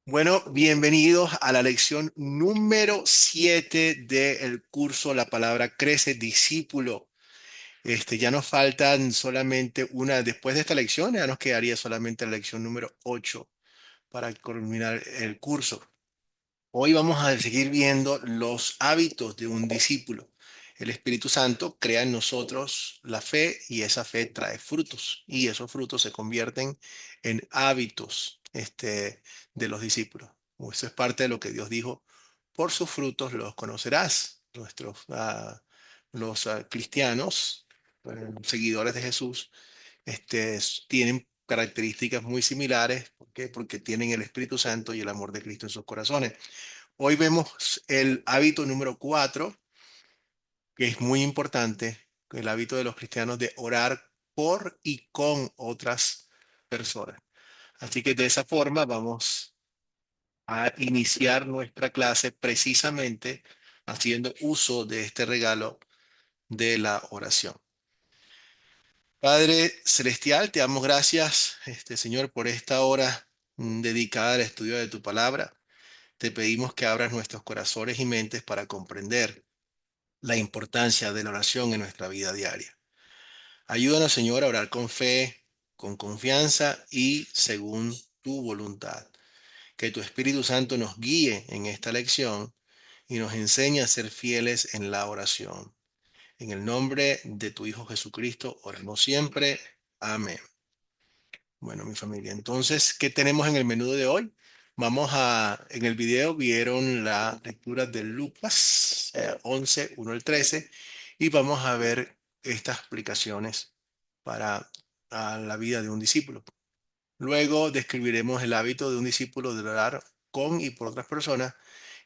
Bueno, bienvenidos a la lección número 7 del curso La Palabra Crece, Discípulo. Ya nos faltan solamente después de esta lección, ya nos quedaría solamente la lección número 8 para culminar el curso. Hoy vamos a seguir viendo los hábitos de un discípulo. El Espíritu Santo crea en nosotros la fe y esa fe trae frutos y esos frutos se convierten en hábitos de los discípulos. Eso es parte de lo que Dios dijo, por sus frutos los conocerás. Los cristianos, seguidores de Jesús, tienen características muy similares. ¿Por qué? Porque tienen el Espíritu Santo y el amor de Cristo en sus corazones. Hoy vemos el hábito número 4, que es muy importante, el hábito de los cristianos de orar por y con otras personas. Así que de esa forma vamos a iniciar nuestra clase precisamente haciendo uso de este regalo de la oración. Padre Celestial, te damos gracias, Señor, por esta hora dedicada al estudio de tu palabra. Te pedimos que abras nuestros corazones y mentes para comprender la importancia de la oración en nuestra vida diaria. Ayúdanos, Señor, a orar con fe, con confianza y según tu voluntad. Que tu Espíritu Santo nos guíe en esta lección y nos enseñe a ser fieles en la oración. En el nombre de tu Hijo Jesucristo, oramos siempre. Amén. Bueno, mi familia, entonces, ¿qué tenemos en el menú de hoy? En el video vieron la lectura de Lucas 11, 1 al 13, y vamos a ver estas explicaciones para la vida de un discípulo. Luego describiremos el hábito de un discípulo de orar con y por otras personas,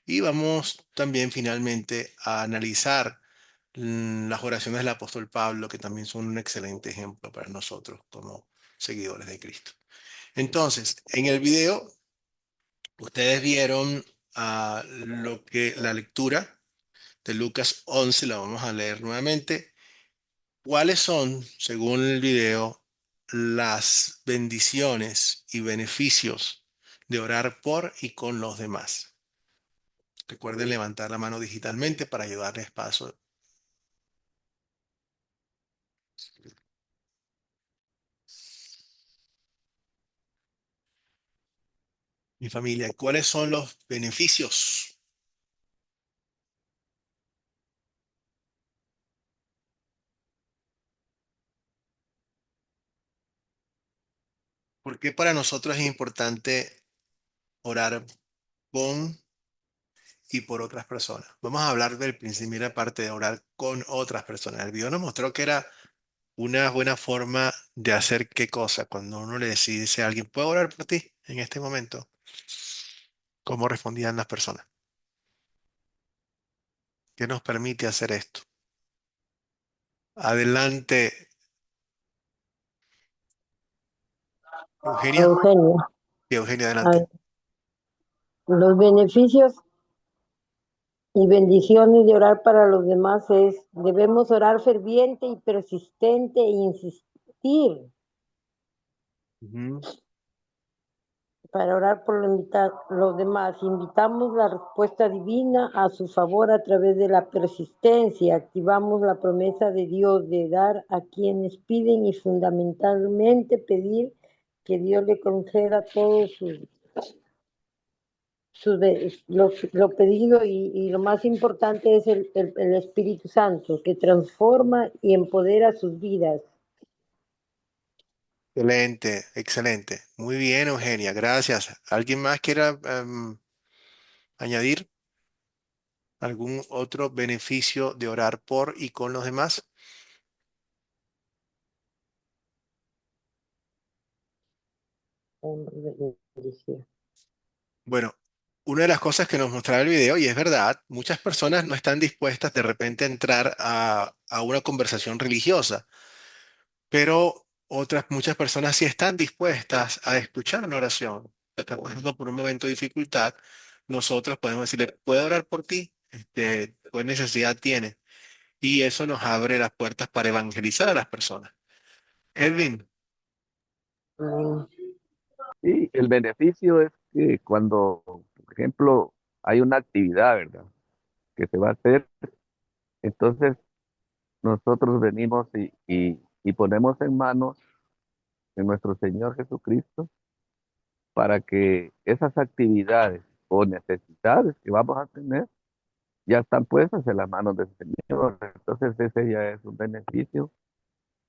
y vamos también finalmente a analizar las oraciones del apóstol Pablo, que también son un excelente ejemplo para nosotros como seguidores de Cristo. Entonces, en el video, ustedes vieron la lectura de Lucas 11, la vamos a leer nuevamente. ¿Cuáles son, según el video, las bendiciones y beneficios de orar por y con los demás? Recuerden levantar la mano digitalmente para ayudarles paso. Mi familia, ¿cuáles son los beneficios? ¿Por qué para nosotros es importante orar con y por otras personas? Vamos a hablar del principio, primera parte de orar con otras personas. El video nos mostró que era una buena forma de hacer qué cosa. Cuando uno le dice a alguien, ¿puedo orar por ti en este momento? ¿Cómo respondían las personas? ¿Qué nos permite hacer esto? Adelante, Eugenia. Eugenio, Sí, Eugenia, a ver, adelante. los beneficios y bendiciones de orar para los demás debemos orar ferviente y persistente e insistir Ujú. para orar por los demás. Invitamos la respuesta divina a su favor a través de la persistencia. Activamos la promesa de Dios de dar a quienes piden y fundamentalmente pedir que Dios le conceda todos lo pedido y lo más importante es el Espíritu Santo que transforma y empodera sus vidas. Excelente, excelente. Muy bien, Eugenia, gracias. ¿Alguien más quiera añadir algún otro beneficio de orar por y con los demás? Bueno, una de las cosas que nos mostraba el video, y es verdad, muchas personas no están dispuestas de repente a entrar a una conversación religiosa, pero muchas personas sí están dispuestas a escuchar una oración. Está pasando por un momento de dificultad, nosotros podemos decirle, ¿puedo orar por ti? ¿Qué necesidad tiene? Y eso nos abre las puertas para evangelizar a las personas. Edwin, Sí, el beneficio es que cuando, por ejemplo, hay una actividad, ¿verdad? Que se va a hacer, entonces nosotros venimos y ponemos en manos de nuestro Señor Jesucristo para que esas actividades o necesidades que vamos a tener ya están puestas en las manos del Señor. Entonces ese ya es un beneficio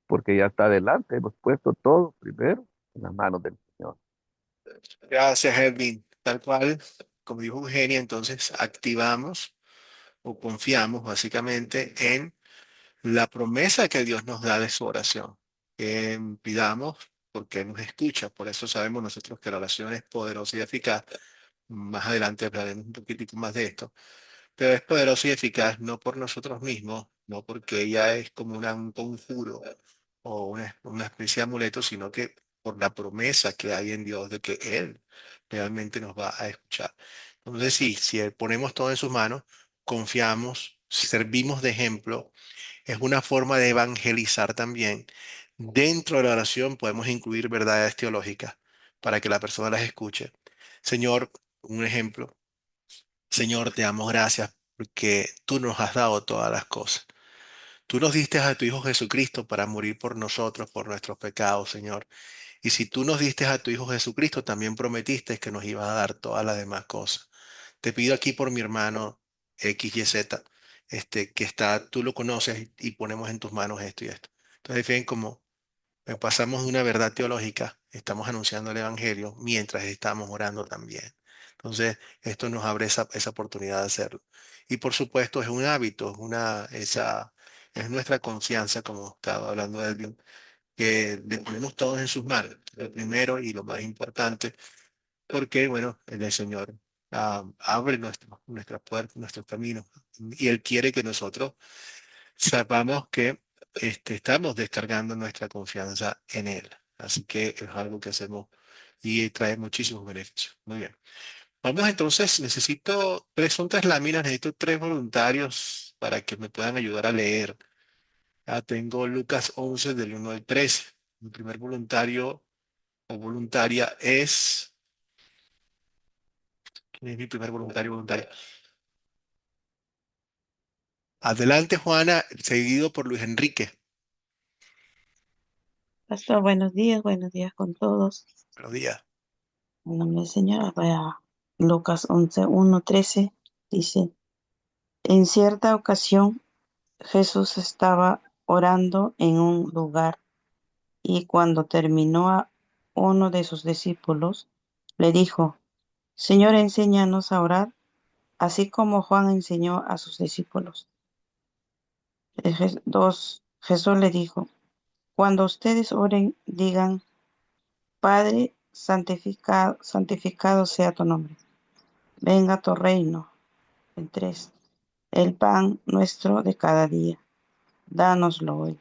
porque ya está adelante. Hemos puesto todo primero en las manos del Señor. Gracias, Edwin. Tal cual, como dijo Eugenia, entonces activamos o confiamos básicamente en la promesa que Dios nos da de su oración. Que pidamos porque Él nos escucha. Por eso sabemos nosotros que la oración es poderosa y eficaz. Más adelante hablaremos un poquitico más de esto. Pero es poderosa y eficaz no por nosotros mismos, no porque ella es como un conjuro o una especie de amuleto, sino que por la promesa que hay en Dios de que Él realmente nos va a escuchar. Entonces, sí, si ponemos todo en sus manos, confiamos, servimos de ejemplo, es una forma de evangelizar también. Dentro de la oración podemos incluir verdades teológicas para que la persona las escuche. Señor, un ejemplo. Señor, te damos gracias porque tú nos has dado todas las cosas. Tú nos diste a tu Hijo Jesucristo para morir por nosotros, por nuestros pecados, Señor. Y si tú nos diste a tu Hijo Jesucristo, también prometiste que nos ibas a dar todas las demás cosas. Te pido aquí por mi hermano XYZ, que está, tú lo conoces y ponemos en tus manos esto y esto. Entonces, ven como pasamos de una verdad teológica, estamos anunciando el Evangelio mientras estamos orando también. Entonces, esto nos abre esa oportunidad de hacerlo. Y por supuesto, es un hábito, es nuestra confianza, como estaba hablando Elvin, que le ponemos todos en sus manos, lo primero y lo más importante, porque, bueno, el Señor abre nuestras puertas, nuestros caminos, y Él quiere que nosotros sepamos que estamos descargando nuestra confianza en Él. Así que es algo que hacemos y trae muchísimos beneficios. Muy bien. Vamos entonces, son tres láminas, necesito tres voluntarios para que me puedan ayudar a leer. Tengo Lucas 11 del 1 al 13. Mi primer voluntario o voluntaria es... ¿Quién es mi primer voluntario o voluntaria? Adelante, Juana, seguido por Luis Enrique. Pastor, buenos días con todos. Buenos días. En nombre del Señor, vaya Lucas 11:1-13 dice, en cierta ocasión Jesús estaba orando en un lugar y cuando terminó a uno de sus discípulos, le dijo, Señor, enséñanos a orar, así como Juan enseñó a sus discípulos. Jesús le dijo, cuando ustedes oren, digan, Padre, santificado sea tu nombre. Venga tu reino. El 3. El pan nuestro de cada día. Dánoslo hoy.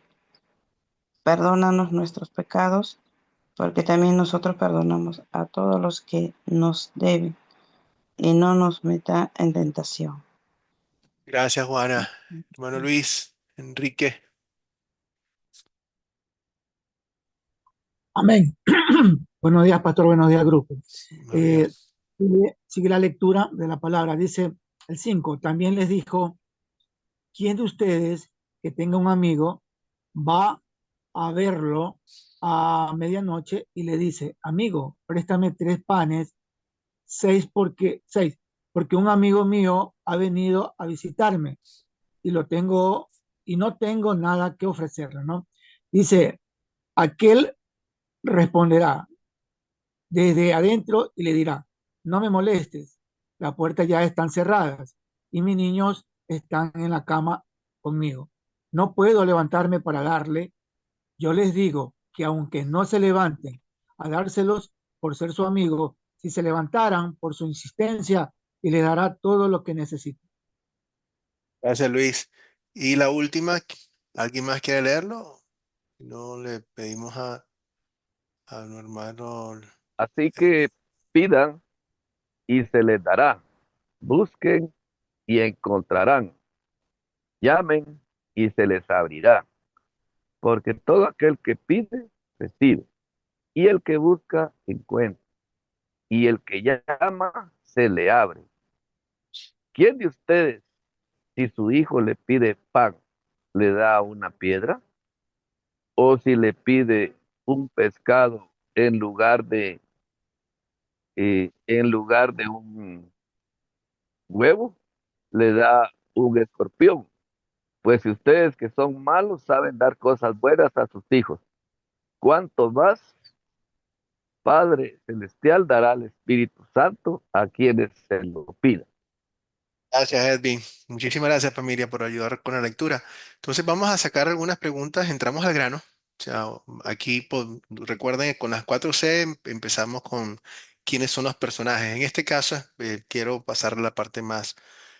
Perdónanos nuestros pecados, porque también nosotros perdonamos a todos los que nos deben. Y no nos meta en tentación. Gracias, Juana. Hermano Luis, Enrique. Amén. Buenos días, pastor. Buenos días, grupo. Buenos Eh, días. sigue la lectura de la palabra. Dice el 5. También les dijo, ¿quién de ustedes que tenga un amigo va a verlo a medianoche y le dice, amigo, préstame 3 panes, porque un amigo mío ha venido a visitarme y lo tengo y no tengo nada que ofrecerle, ¿no? Dice, aquel responderá desde adentro y le dirá, no me molestes, las puertas ya están cerradas y mis niños están en la cama conmigo. No puedo levantarme para darle. Yo les digo que aunque no se levanten a dárselos por ser su amigo, si se levantaran por su insistencia, y le dará todo lo que necesita. Gracias, Luis. Y la última, ¿alguien más quiere leerlo? No le pedimos a mi hermano. Así que pidan y se les dará. Busquen y encontrarán. Llamen y se les abrirá. Porque todo aquel que pide, recibe. Y el que busca, encuentra. y el que llama se le abre. ¿Quién de ustedes, si su hijo le pide pan, le da una piedra? ¿O si le pide un pescado en lugar de un huevo, le da un escorpión? Pues si ustedes que son malos saben dar cosas buenas a sus hijos, ¿cuánto más Padre Celestial dará al Espíritu Santo a quienes se lo pidan? Gracias, Edwin. Muchísimas gracias, familia, por ayudar con la lectura. Entonces, vamos a sacar algunas preguntas. Entramos al grano. O sea, aquí recuerden que con las 4C empezamos con quiénes son los personajes. En este caso, quiero pasar a la parte más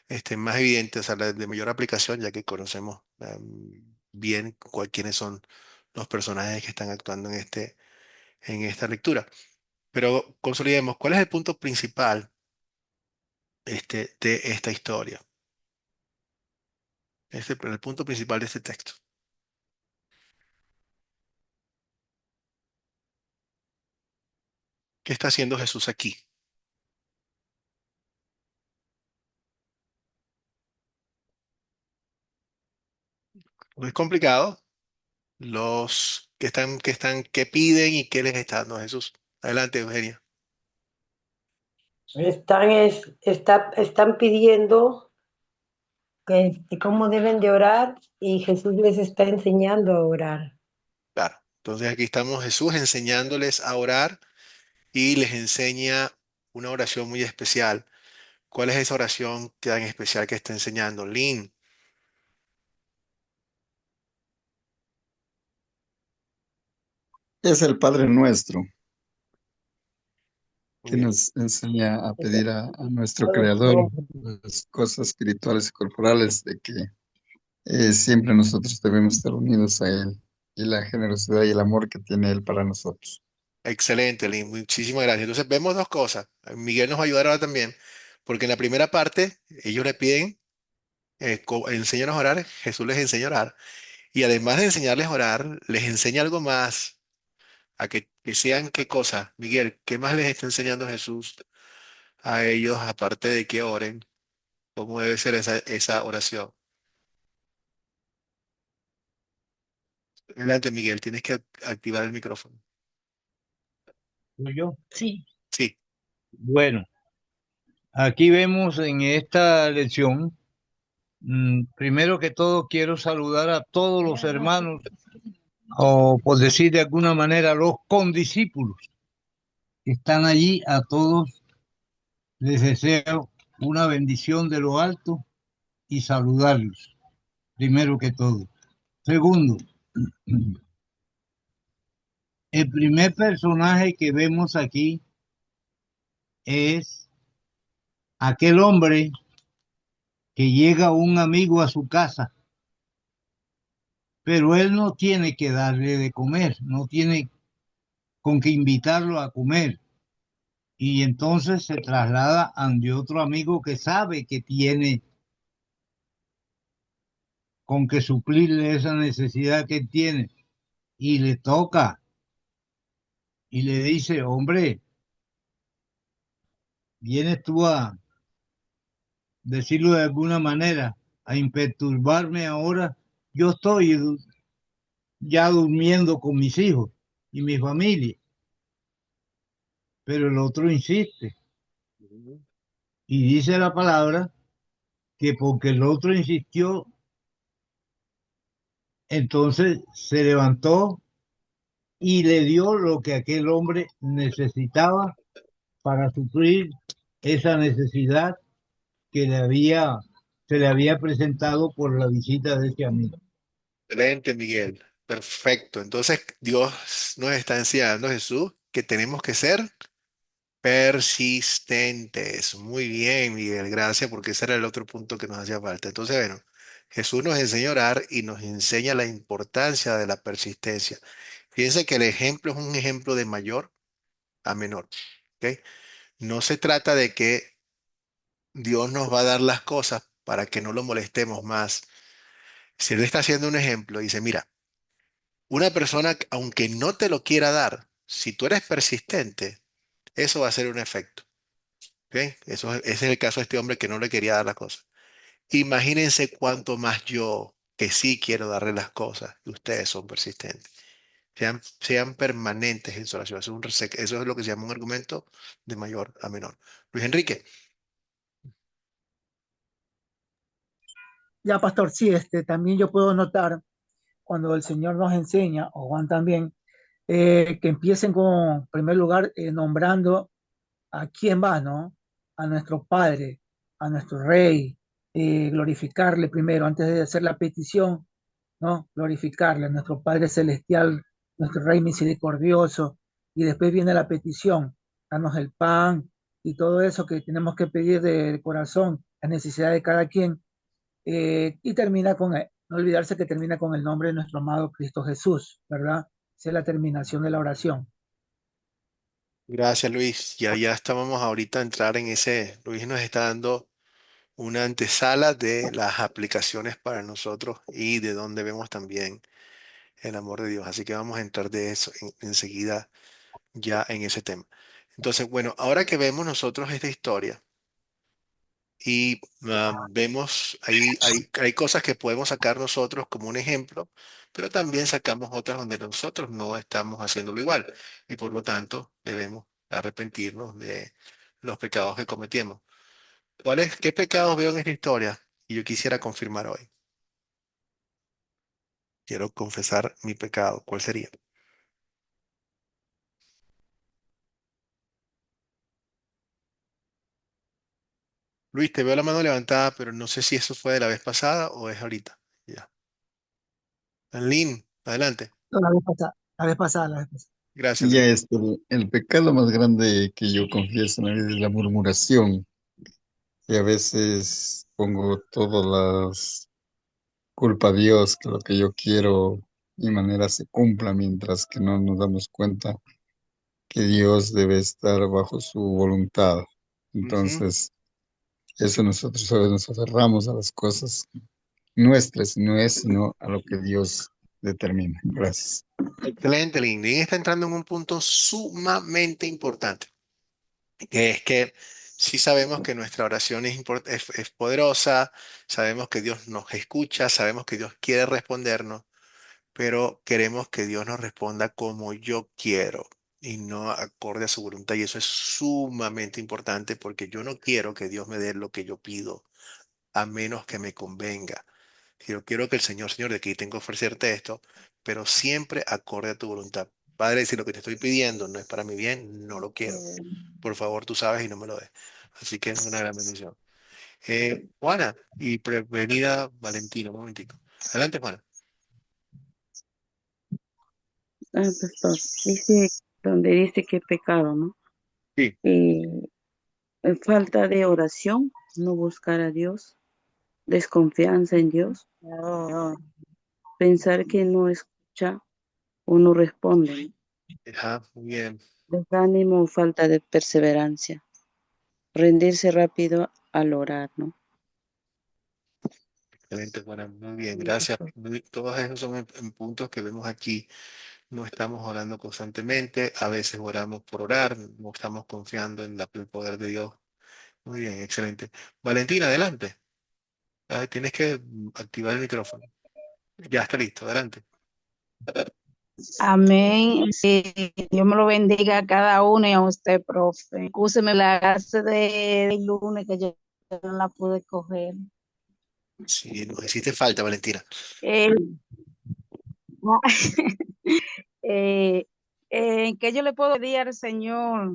evidente, o sea, la de mayor aplicación, ya que conocemos bien quiénes son los personajes que están actuando en esta lectura. Pero consolidemos, ¿cuál es el punto principal de esta historia? El punto principal de este texto. ¿Qué está haciendo Jesús aquí? No es complicado. Los que piden y qué les está dando Jesús. Adelante, Eugenia. Están pidiendo cómo deben de orar y Jesús les está enseñando a orar. Claro. Entonces aquí estamos Jesús enseñándoles a orar y les enseña una oración muy especial. ¿Cuál es esa oración tan especial que está enseñando? Lynn. Es el Padre Nuestro Muy que bien. nos enseña a Está pedir a nuestro todo su Creador nombre. las cosas espirituales y corporales, de que siempre nosotros debemos estar unidos a Él y la generosidad y el amor que tiene Él para nosotros. Excelente, Lynn. Muchísimas gracias. Entonces vemos dos cosas. Miguel nos va a ayudar ahora también, porque en la primera parte ellos le piden, enséñanos a orar, Jesús les enseña a orar. Y además de enseñarles a orar, les enseña algo más, a que sean qué cosa. Miguel, ¿qué más les está enseñando Jesús a ellos, aparte de que oren? ¿Cómo debe ser esa oración? Adelante, Miguel, tienes que activar el micrófono. ¿Soy yo? Sí. Sí, Bueno, aquí vemos en esta lección, primero que todo quiero saludar a todos los hermanos, o por decir de alguna manera, los condiscípulos que están allí. A todos les deseo una bendición de lo alto y saludarlos, primero que todo. Segundo, el primer personaje que vemos aquí es aquel hombre que llega un amigo a su casa, pero él no tiene que darle de comer, no tiene con que invitarlo a comer. Y entonces se traslada ante otro amigo que sabe que tiene con que suplirle esa necesidad que él tiene, y le toca y le dice: hombre, vienes tú a decirlo de alguna manera, a imperturbarme ahora. Yo estoy ya durmiendo con mis hijos y mi familia. Pero el otro insiste y dice la palabra que porque el otro insistió, entonces se levantó y le dio lo que aquel hombre necesitaba para suplir esa necesidad que se le había presentado por la visita de ese amigo. excelente, Miguel. Perfecto. Entonces, Dios nos está enseñando, Jesús, que tenemos que ser persistentes. Muy bien, Miguel. Gracias, porque ese era el otro punto que nos hacía falta. Entonces, bueno, Jesús nos enseña a orar y nos enseña la importancia de la persistencia. Fíjense que el ejemplo es un ejemplo de mayor a menor. ¿Ok? No se trata de que Dios nos va a dar las cosas para que no lo molestemos más. Si Él está haciendo un ejemplo, dice, mira, una persona, aunque no te lo quiera dar, si tú eres persistente, eso va a ser un efecto. ¿Ok? Ese es el caso de este hombre que no le quería dar las cosas. Imagínense cuánto más yo, que sí quiero darle las cosas, y ustedes son persistentes. Sean permanentes en su oración. Eso es lo que se llama un argumento de mayor a menor. Luis Enrique. Ya, pastor, sí, también yo puedo notar cuando el Señor nos enseña, o Juan también, que empiecen con, en primer lugar, nombrando a quién va, ¿no? A nuestro Padre, a nuestro Rey, glorificarle primero, antes de hacer la petición, ¿no? Glorificarle a nuestro Padre Celestial, nuestro Rey misericordioso, y después viene la petición, danos el pan y todo eso que tenemos que pedir de corazón, la necesidad de cada quien, y termina con, no olvidarse que termina con el nombre de nuestro amado Cristo Jesús, ¿verdad? Esa es la terminación de la oración. Gracias, Luis. Ya estábamos ahorita a entrar en ese. Luis nos está dando una antesala de las aplicaciones para nosotros y de dónde vemos también el amor de Dios. Así que vamos a entrar de eso enseguida ya en ese tema. Entonces, bueno, ahora que vemos nosotros esta historia y vemos, hay cosas que podemos sacar nosotros como un ejemplo, pero también sacamos otras donde nosotros no estamos haciéndolo igual y por lo tanto debemos arrepentirnos de los pecados que cometimos. ¿Qué pecados veo en esta historia? Y yo quisiera confirmar hoy. Quiero confesar mi pecado. ¿Cuál sería? Luis, te veo la mano levantada, pero no sé si eso fue de la vez pasada o es ahorita. Ya. Lynn, adelante. No, la vez pasada, la vez pasada, la vez pasada. Gracias, Ya Lynn. el pecado más grande que yo confieso en la vida es la murmuración, y a veces pongo todas las culpa a Dios, que lo que yo quiero, mi manera se cumpla, mientras que no nos damos cuenta que Dios debe estar bajo su voluntad. Ujú. Entonces, eso nosotros a veces nos aferramos a las cosas nuestras, y no es sino a lo que Dios determina. Gracias. Excelente, Lynn. Lynn está entrando en un punto sumamente importante, que es que sí sabemos que nuestra oración es poderosa, sabemos que Dios nos escucha, sabemos que Dios quiere respondernos, pero queremos que Dios nos responda como yo quiero y no acorde a su voluntad. Y eso es sumamente importante porque yo no quiero que Dios me dé lo que yo pido, a menos que me convenga. Yo quiero que el Señor, de aquí tengo que ofrecerte esto, pero siempre acorde a tu voluntad. Padre, si lo que te estoy pidiendo no es para mi bien, no lo quiero. Por favor, tú sabes y no me lo des. Así que es una gran bendición. Juana, y prevenida Valentina, un momentico. Adelante, Juana. Pastor, dice, donde dice que pecado, ¿no? Sí. Eh, falta de oración, no buscar a Dios, desconfianza en Dios, pensar que no escucha o no responde, Ajá, muy bien. desánimo o falta de perseverancia, rendirse rápido al orar, ¿no? Excelente, Juana, muy bien, Sí, gracias. pastor. Todos esos son en puntos que vemos aquí. No estamos orando constantemente, a veces oramos por orar, no estamos confiando en el poder de Dios. Muy bien, excelente. Valentina, adelante. Tienes que activar el micrófono. Ya está listo, adelante. Amén. Dios me lo bendiga a cada uno y a usted, profe. Excúseme la clase de lunes que yo no la pude coger. Sí, nos hiciste falta, Valentina. Eh, eh, ¿qué yo le puedo pedir al Señor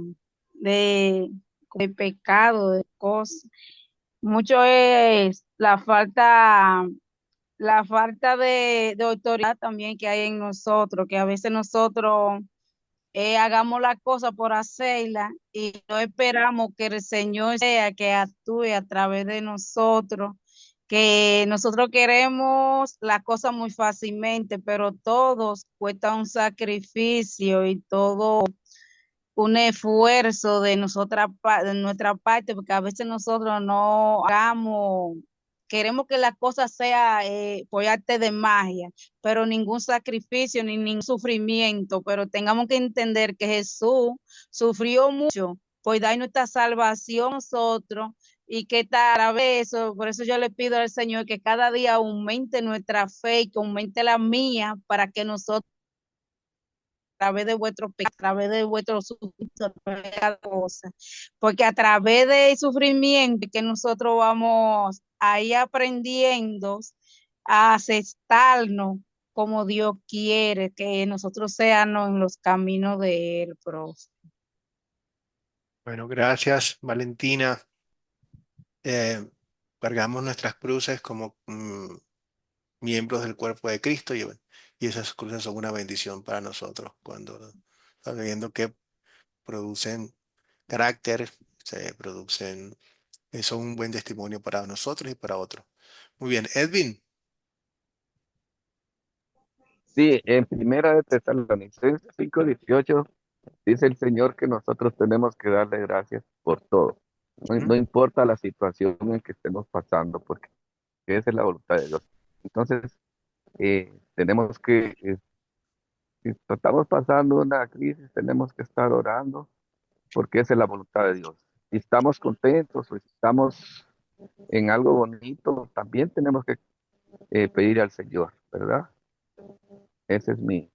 de, de pecado, de cosas? Mucho es la falta de autoridad también que hay en nosotros, que a veces nosotros hagamos la cosa por hacerla y no esperamos que el Señor sea que actúe a través de nosotros, que nosotros queremos la cosa muy fácilmente, pero todos cuesta un sacrificio y todo un esfuerzo de nuestra parte, porque a veces nosotros no hagamos queremos que la cosa sea por arte de magia, pero ningún sacrificio ni ningún sufrimiento, pero tengamos que entender que Jesús sufrió mucho por dar nuestra salvación a nosotros y que tal vez eso, por eso yo le pido al Señor que cada día aumente nuestra fe y que aumente la mía para que nosotros a través de vuestro pecado, a través de vuestro sufrimiento, a través de cada cosa, porque a través del sufrimiento que nosotros vamos ahí aprendiendo a aceptarnos como Dios quiere que nosotros seamos en los caminos de Él, profe. Bueno, gracias, Valentina. Cargamos nuestras cruces como miembros del cuerpo de Cristo y, bueno, y esas cruces son una bendición para nosotros cuando estamos viendo que producen carácter, se producen, son un buen testimonio para nosotros y para otros. Muy bien, Edwin. Sí, en Primera de Tesalonicenses 5:18 dice el Señor que nosotros tenemos que darle gracias por todo. No, Ujú. no importa la situación en que estemos pasando, porque esa es la voluntad de Dios. Entonces, tenemos que, si estamos pasando una crisis, tenemos que estar orando, porque esa es la voluntad de Dios. Si estamos contentos o si estamos en algo bonito, también tenemos que pedir al Señor, ¿verdad? Ese es mi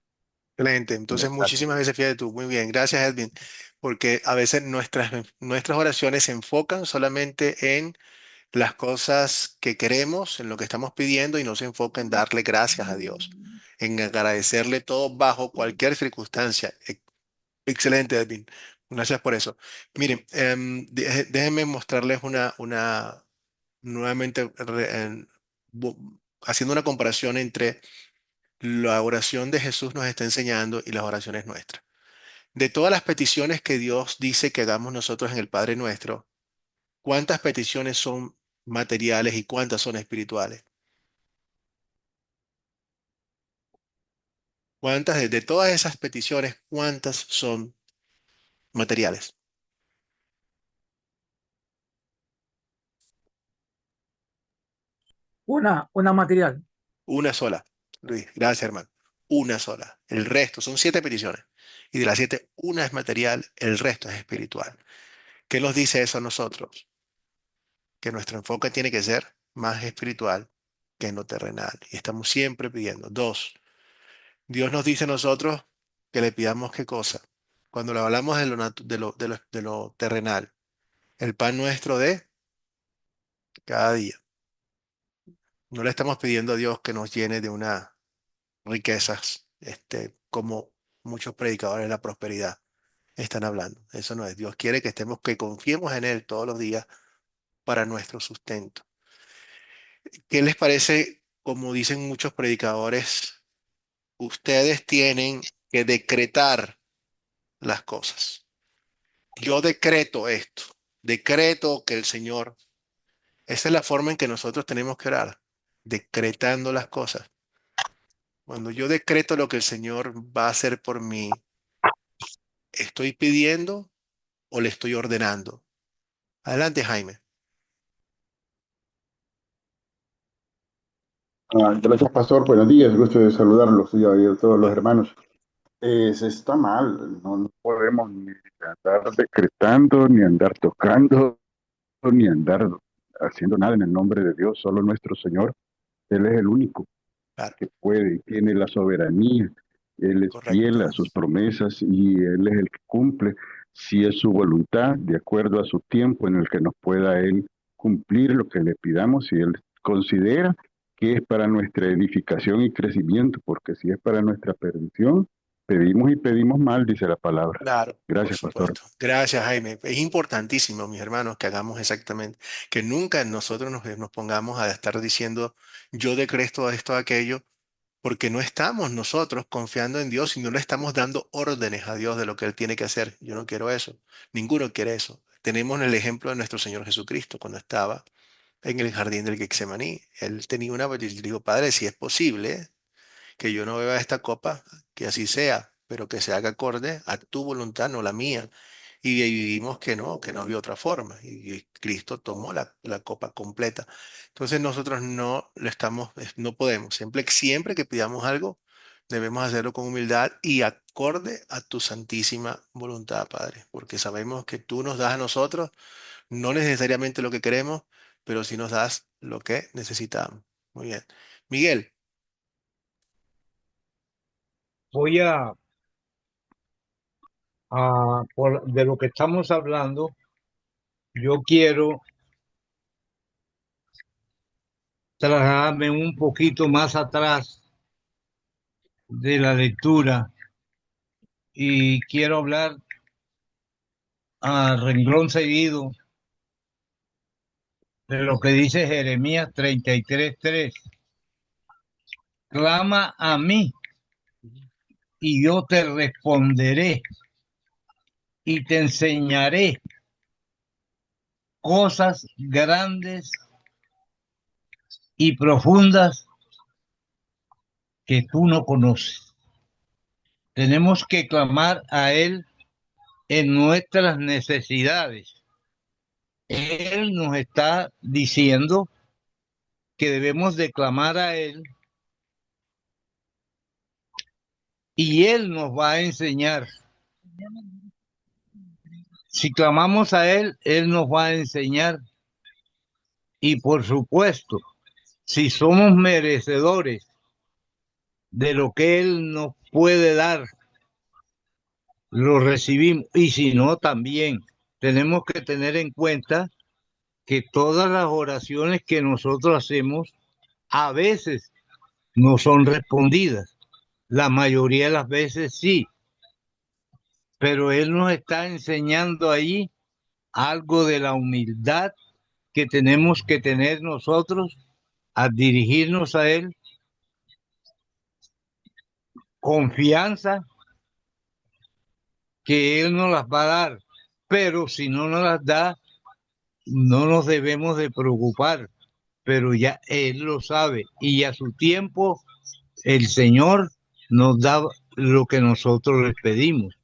Excelente. Entonces, mensaje. muchísimas veces, fíjate tú. Muy bien, gracias, Edwin. Porque a veces nuestras oraciones se enfocan solamente en las cosas que queremos, en lo que estamos pidiendo y no se enfoca en darle gracias a Dios, en agradecerle todo bajo cualquier circunstancia. Excelente, Edwin. Gracias por eso. Miren, déjenme mostrarles nuevamente, haciendo una comparación entre la oración de Jesús nos está enseñando y las oraciones nuestras. De todas las peticiones que Dios dice que hagamos nosotros en el Padre Nuestro, ¿cuántas peticiones son materiales y cuántas son espirituales? ¿Cuántas de todas esas peticiones, cuántas son materiales? Una material. Una sola. Luis, gracias, hermano. Una sola. El resto son 7 peticiones. Y de las 7, una es material, el resto es espiritual. ¿Qué nos dice eso a nosotros? Que nuestro enfoque tiene que ser más espiritual que en lo terrenal. Y estamos siempre pidiendo. Dos, Dios nos dice a nosotros que le pidamos qué cosa. Cuando le hablamos de lo terrenal, el pan nuestro de cada día. No le estamos pidiendo a Dios que nos llene de unas riquezas, como muchos predicadores de la prosperidad están hablando. Eso no es. Dios quiere que confiemos en Él todos los días para nuestro sustento. ¿Qué les parece? Como dicen muchos predicadores, ustedes tienen que decretar las cosas. Yo decreto esto, decreto que el Señor, esa es la forma en que nosotros tenemos que orar, decretando las cosas. Cuando yo decreto lo que el Señor va a hacer por mí, ¿estoy pidiendo o le estoy ordenando? Adelante, Jaime. Gracias, pastor. Buenos días, gusto de saludarlos y a todos los Igual. hermanos. Se está mal, no podemos ni andar decretando, ni andar tocando, ni andar haciendo nada en el nombre de Dios, solo nuestro Señor. Él es el único Claro, que puede y tiene la soberanía. Él es fiel correcto. a sus promesas y Él es el que cumple, si es su voluntad, de acuerdo a su tiempo en el que nos pueda Él cumplir lo que le pidamos, si Él considera que es para nuestra edificación y crecimiento, porque si es para nuestra perdición, pedimos y pedimos mal, dice la palabra. Claro, por Gracias, pastor. supuesto. Gracias, Jaime. Es importantísimo, mis hermanos, que hagamos exactamente, que nunca nosotros nos pongamos a estar diciendo, yo decreto esto, aquello, porque no estamos nosotros confiando en Dios y no le estamos dando órdenes a Dios de lo que Él tiene que hacer. Yo no quiero eso. Ninguno quiere eso. Tenemos el ejemplo de nuestro Señor Jesucristo cuando estaba en el jardín del Getsemaní. Él tenía una petición, dijo, Padre, si es posible que yo no beba esta copa, que así sea, pero que se haga acorde a tu voluntad, no la mía. y ahí vimos que no había otra forma y Cristo tomó la copa completa. Entonces nosotros no lo estamos, no podemos. Siempre que pidamos algo, debemos hacerlo con humildad y acorde a tu santísima voluntad, Padre, porque sabemos que tú nos das a nosotros no necesariamente lo que queremos, pero sí nos das lo que necesitamos. Muy bien. Miguel, Voy de lo que estamos hablando, yo quiero trasladarme un poquito más atrás de la lectura y quiero hablar a renglón seguido de lo que dice Jeremías 33:3. Clama a mí y yo te responderé y te enseñaré cosas grandes y profundas que tú no conoces. Tenemos que clamar a Él en nuestras necesidades. Él nos está diciendo que debemos de clamar a Él y Él nos va a enseñar. Si clamamos a Él, Él nos va a enseñar. Y por supuesto, si somos merecedores de lo que Él nos puede dar, lo recibimos. Y si no, también tenemos que tener en cuenta que todas las oraciones que nosotros hacemos a veces no son respondidas. La mayoría de las veces sí. Pero Él nos está enseñando ahí algo de la humildad que tenemos que tener nosotros al dirigirnos a Él, confianza que Él nos las va a dar, pero si no nos las da, no nos debemos de preocupar, pero ya Él lo sabe y a su tiempo el Señor nos da lo que nosotros les pedimos.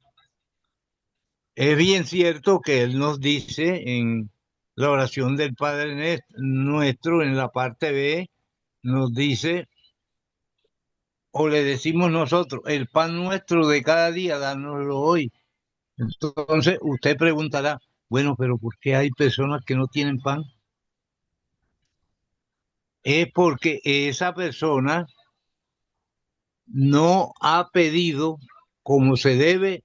Es bien cierto que Él nos dice en la oración del Padre Nuestro, en la parte B, nos dice, o le decimos nosotros, el pan nuestro de cada día, dánoslo hoy. Entonces usted preguntará, bueno, pero ¿por qué hay personas que no tienen pan? Es porque esa persona no ha pedido como se debe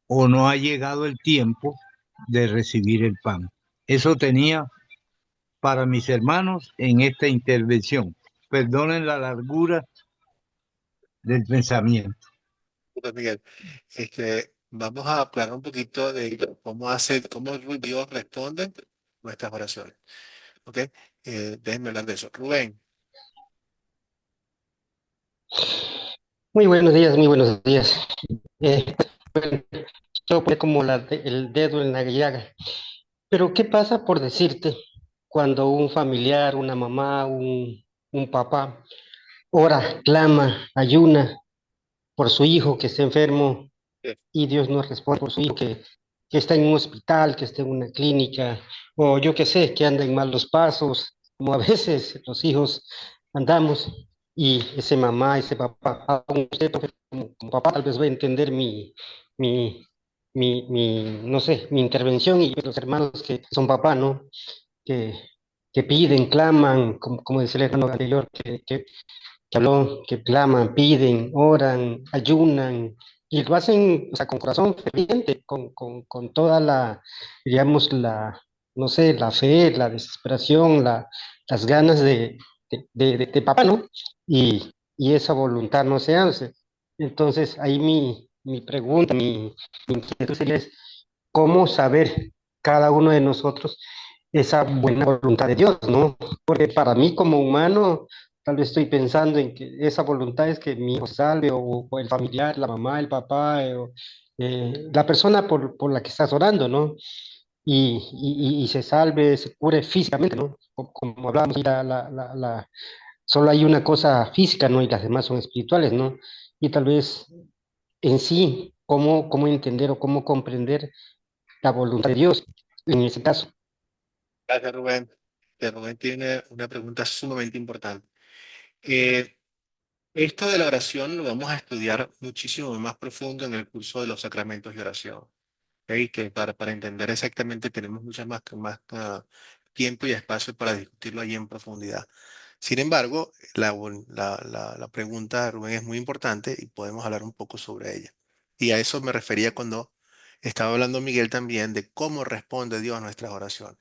o no ha llegado el tiempo de recibir el pan. Eso tenía para mis hermanos en esta intervención. Perdonen la largura del pensamiento. pues, Miguel, vamos a hablar un poquito de cómo Dios responde nuestras oraciones. ¿Ok? Déjenme hablar de eso. Rubén, Muy buenos días, muy buenos días. Bueno, yo pone como el dedo en la llaga. Pero ¿qué pasa por decirte cuando un familiar, una mamá, un papá ora, clama, ayuna por su hijo que está enfermo eh, y Dios no responde por su hijo que está en un hospital, que está en una clínica, o yo qué sé, que anda en malos pasos, como a veces los hijos andamos, y ese mamá, ese papá, aún usted como papá tal vez va a entender mi, no sé, mi intervención y los hermanos que son papá, ¿no? Que, que piden, claman, como decía el hermano anterior, que habló, que claman, piden, oran, ayunan, y lo hacen, o sea, con corazón ferviente, con toda digamos, no sé, la fe, la desesperación, las ganas de papá, ¿no? Y esa voluntad no se hace. Entonces, ahí mi pregunta, mi inquietud sería es, ¿cómo saber cada uno de nosotros esa buena voluntad de Dios, ¿no? Porque para mí como humano, tal vez estoy pensando en que esa voluntad es que mi hijo se salve, o el familiar, la mamá, el papá, la persona por la que estás orando, ¿no? Y se salve, se cure físicamente, ¿no? Como hablábamos, solo hay una cosa física, ¿no? Y las demás son espirituales, ¿no? Y tal vez en sí, cómo entender o cómo comprender la voluntad de Dios en ese caso. Gracias, Rubén. Rubén tiene una pregunta sumamente importante. Eh, Esto de la oración lo vamos a estudiar muchísimo más profundo en el curso de los sacramentos de oración. ¿Ok? Que para entender exactamente tenemos mucho más tiempo y espacio para discutirlo allí en profundidad. Sin embargo, la pregunta de Rubén es muy importante y podemos hablar un poco sobre ella. Y a eso me refería cuando estaba hablando Miguel también de cómo responde Dios a nuestras oraciones.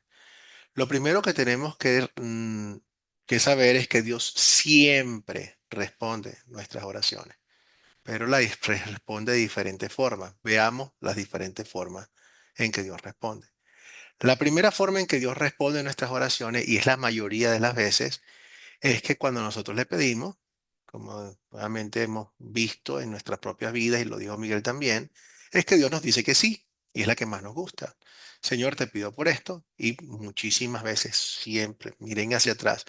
Lo primero que tenemos que saber es que Dios siempre responde nuestras oraciones, pero responde de diferentes formas. Veamos las diferentes formas en que Dios responde. La primera forma en que Dios responde a nuestras oraciones, y es la mayoría de las veces, es que cuando nosotros le pedimos, como nuevamente hemos visto en nuestras propias vidas, y lo dijo Miguel también, es que Dios nos dice que sí, y es la que más nos gusta. Señor, te pido por esto, y muchísimas veces, siempre, miren hacia atrás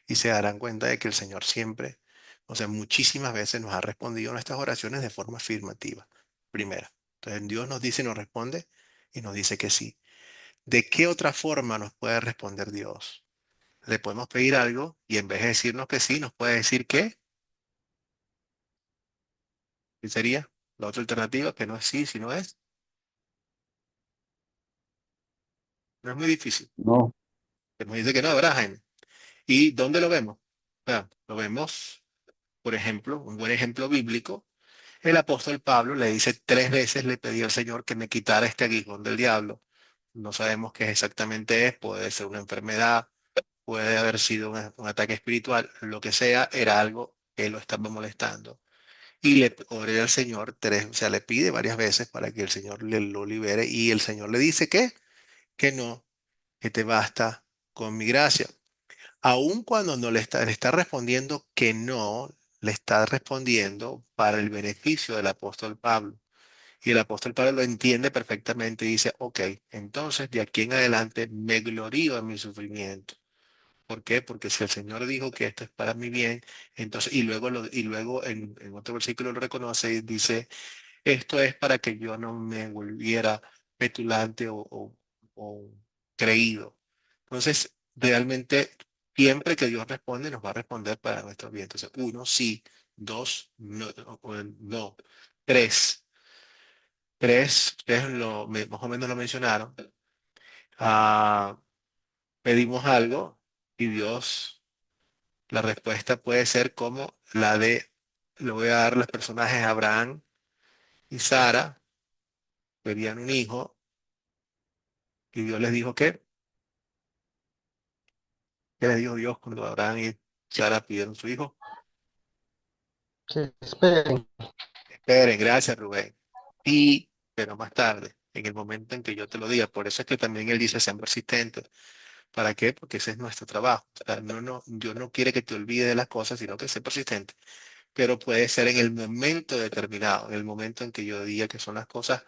y se darán cuenta de que el Señor siempre, o sea, muchísimas veces nos ha respondido a nuestras oraciones de forma afirmativa. Primera. Entonces Dios nos dice y nos responde y nos dice que sí. ¿De qué otra forma nos puede responder Dios? Le podemos pedir algo y en vez de decirnos que sí, nos puede decir que, ¿qué sería? La otra alternativa, que no es sí, sino es. No es muy difícil. No, Que nos dice que no, ¿verdad, Jaime? ¿Y dónde lo vemos? Lo vemos, por ejemplo, un buen ejemplo bíblico. El apóstol Pablo le dice 3 veces le pedí al Señor que me quitara este aguijón del diablo. No sabemos qué exactamente es, puede ser una enfermedad, puede haber sido un ataque espiritual, lo que sea, era algo que lo estaba molestando. Y le oré al Señor o sea, le pide varias veces para que el Señor le lo libere y el Señor le dice que no, que te basta con mi gracia. Aun cuando no le está respondiendo que no, le está respondiendo para el beneficio del apóstol Pablo. Y el apóstol Pablo lo entiende perfectamente y dice, ok, entonces de aquí en adelante me glorío en mi sufrimiento. ¿Por qué? Porque si el Señor dijo que esto es para mi bien, entonces, y luego en otro versículo lo reconoce y dice, esto es para que yo no me volviera petulante o creído. Entonces, realmente, siempre que Dios responde, nos va a responder para nuestro bien. Entonces, uno, sí; dos, no; no; tres. Tres, ustedes más o menos lo mencionaron. Ah, Pedimos algo y Dios, la respuesta puede ser como la de, le voy a dar los personajes Abraham y Sara, pedían un hijo y Dios les dijo ¿qué les dijo Dios cuando Abraham y Sara pidieron su hijo? Que esperen. Esperen, gracias Rubén. Sí, pero más tarde, en el momento en que yo te lo diga. Por eso es que también él dice, sean persistentes. ¿Para qué? Porque ese es nuestro trabajo. O sea, Dios no quiere que te olvides de las cosas, sino que seas persistente. Pero puede ser en el momento determinado, en el momento en que yo diga que son las cosas,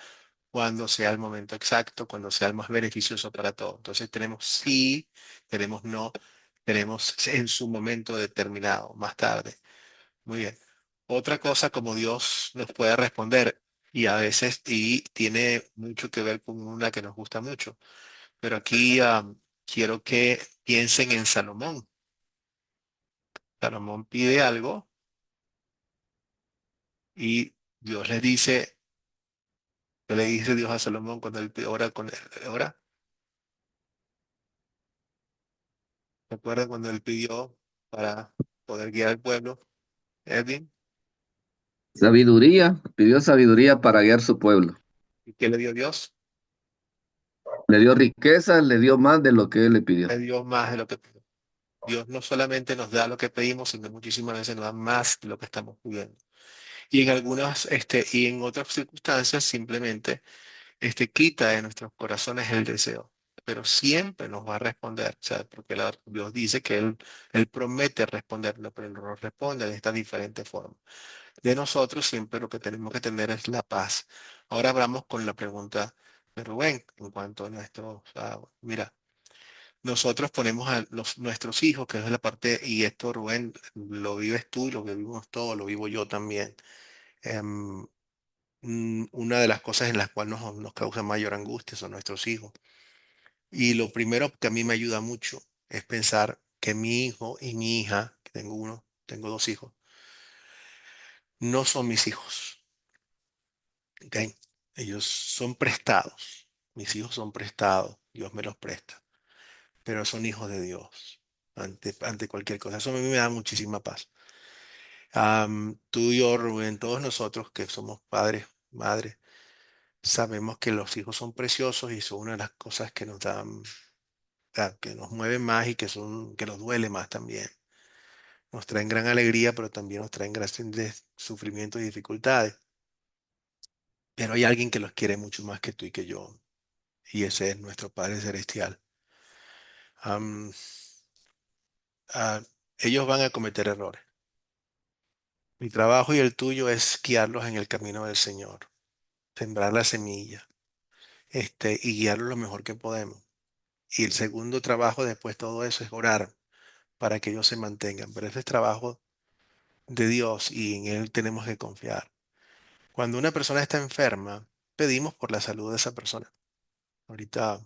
cuando sea el momento exacto, cuando sea el más beneficioso para todos. Entonces tenemos sí, tenemos no, tenemos en su momento determinado, más tarde. Muy bien. Otra cosa como Dios nos puede responder, y a veces, y tiene mucho que ver con una que nos gusta mucho, pero aquí quiero que piensen en Salomón. Salomón pide algo y Dios le dice, ¿qué le dice Dios a Salomón cuando él ora con él? Ora? ¿Se acuerdan cuando él pidió para poder guiar al pueblo? Edwin, sabiduría, pidió sabiduría para guiar su pueblo. ¿y qué le dio Dios? Le dio riqueza, le dio más de lo que él le pidió. Le dio más de lo que pidió. Dios no solamente nos da lo que pedimos, sino muchísimas veces nos da más de lo que estamos pidiendo. Y en algunas, y en otras circunstancias, simplemente quita de nuestros corazones el deseo, pero siempre nos va a responder, o sea, porque Dios dice que él promete responderlo, pero Él nos responde de estas diferentes formas. De nosotros siempre lo que tenemos que tener es la paz. Ahora hablamos con la pregunta de Rubén en cuanto a mira, nosotros ponemos a nuestros hijos, que es la parte, y esto Rubén, lo vives tú y lo vivimos todos, lo vivo yo también. Em, una de las cosas en las cuales nos causa mayor angustia son nuestros hijos. Y lo primero que a mí me ayuda mucho es pensar que mi hijo y mi hija, que tengo dos hijos, no son mis hijos. ¿Ok? Ellos son prestados. Mis hijos son prestados. Dios me los presta. Pero son hijos de Dios ante cualquier cosa. Eso a mí me da muchísima paz. Tú y yo, Rubén, todos nosotros que somos padres, madres, sabemos que los hijos son preciosos y son una de las cosas que nos dan, que nos mueven más y que nos duele más también. Nos traen gran alegría, pero también nos traen grandes sufrimientos y dificultades. Pero hay alguien que los quiere mucho más que tú y que yo, y ese es nuestro Padre Celestial. Am, ah, Ellos van a cometer errores. Mi trabajo y el tuyo es guiarlos en el camino del Señor, sembrar la semilla, y guiarlos lo mejor que podemos. Y el segundo trabajo después de todo eso es orar para que ellos se mantengan. Pero ese es trabajo de Dios y en Él tenemos que confiar. Cuando una persona está enferma, pedimos por la salud de esa persona. Ahorita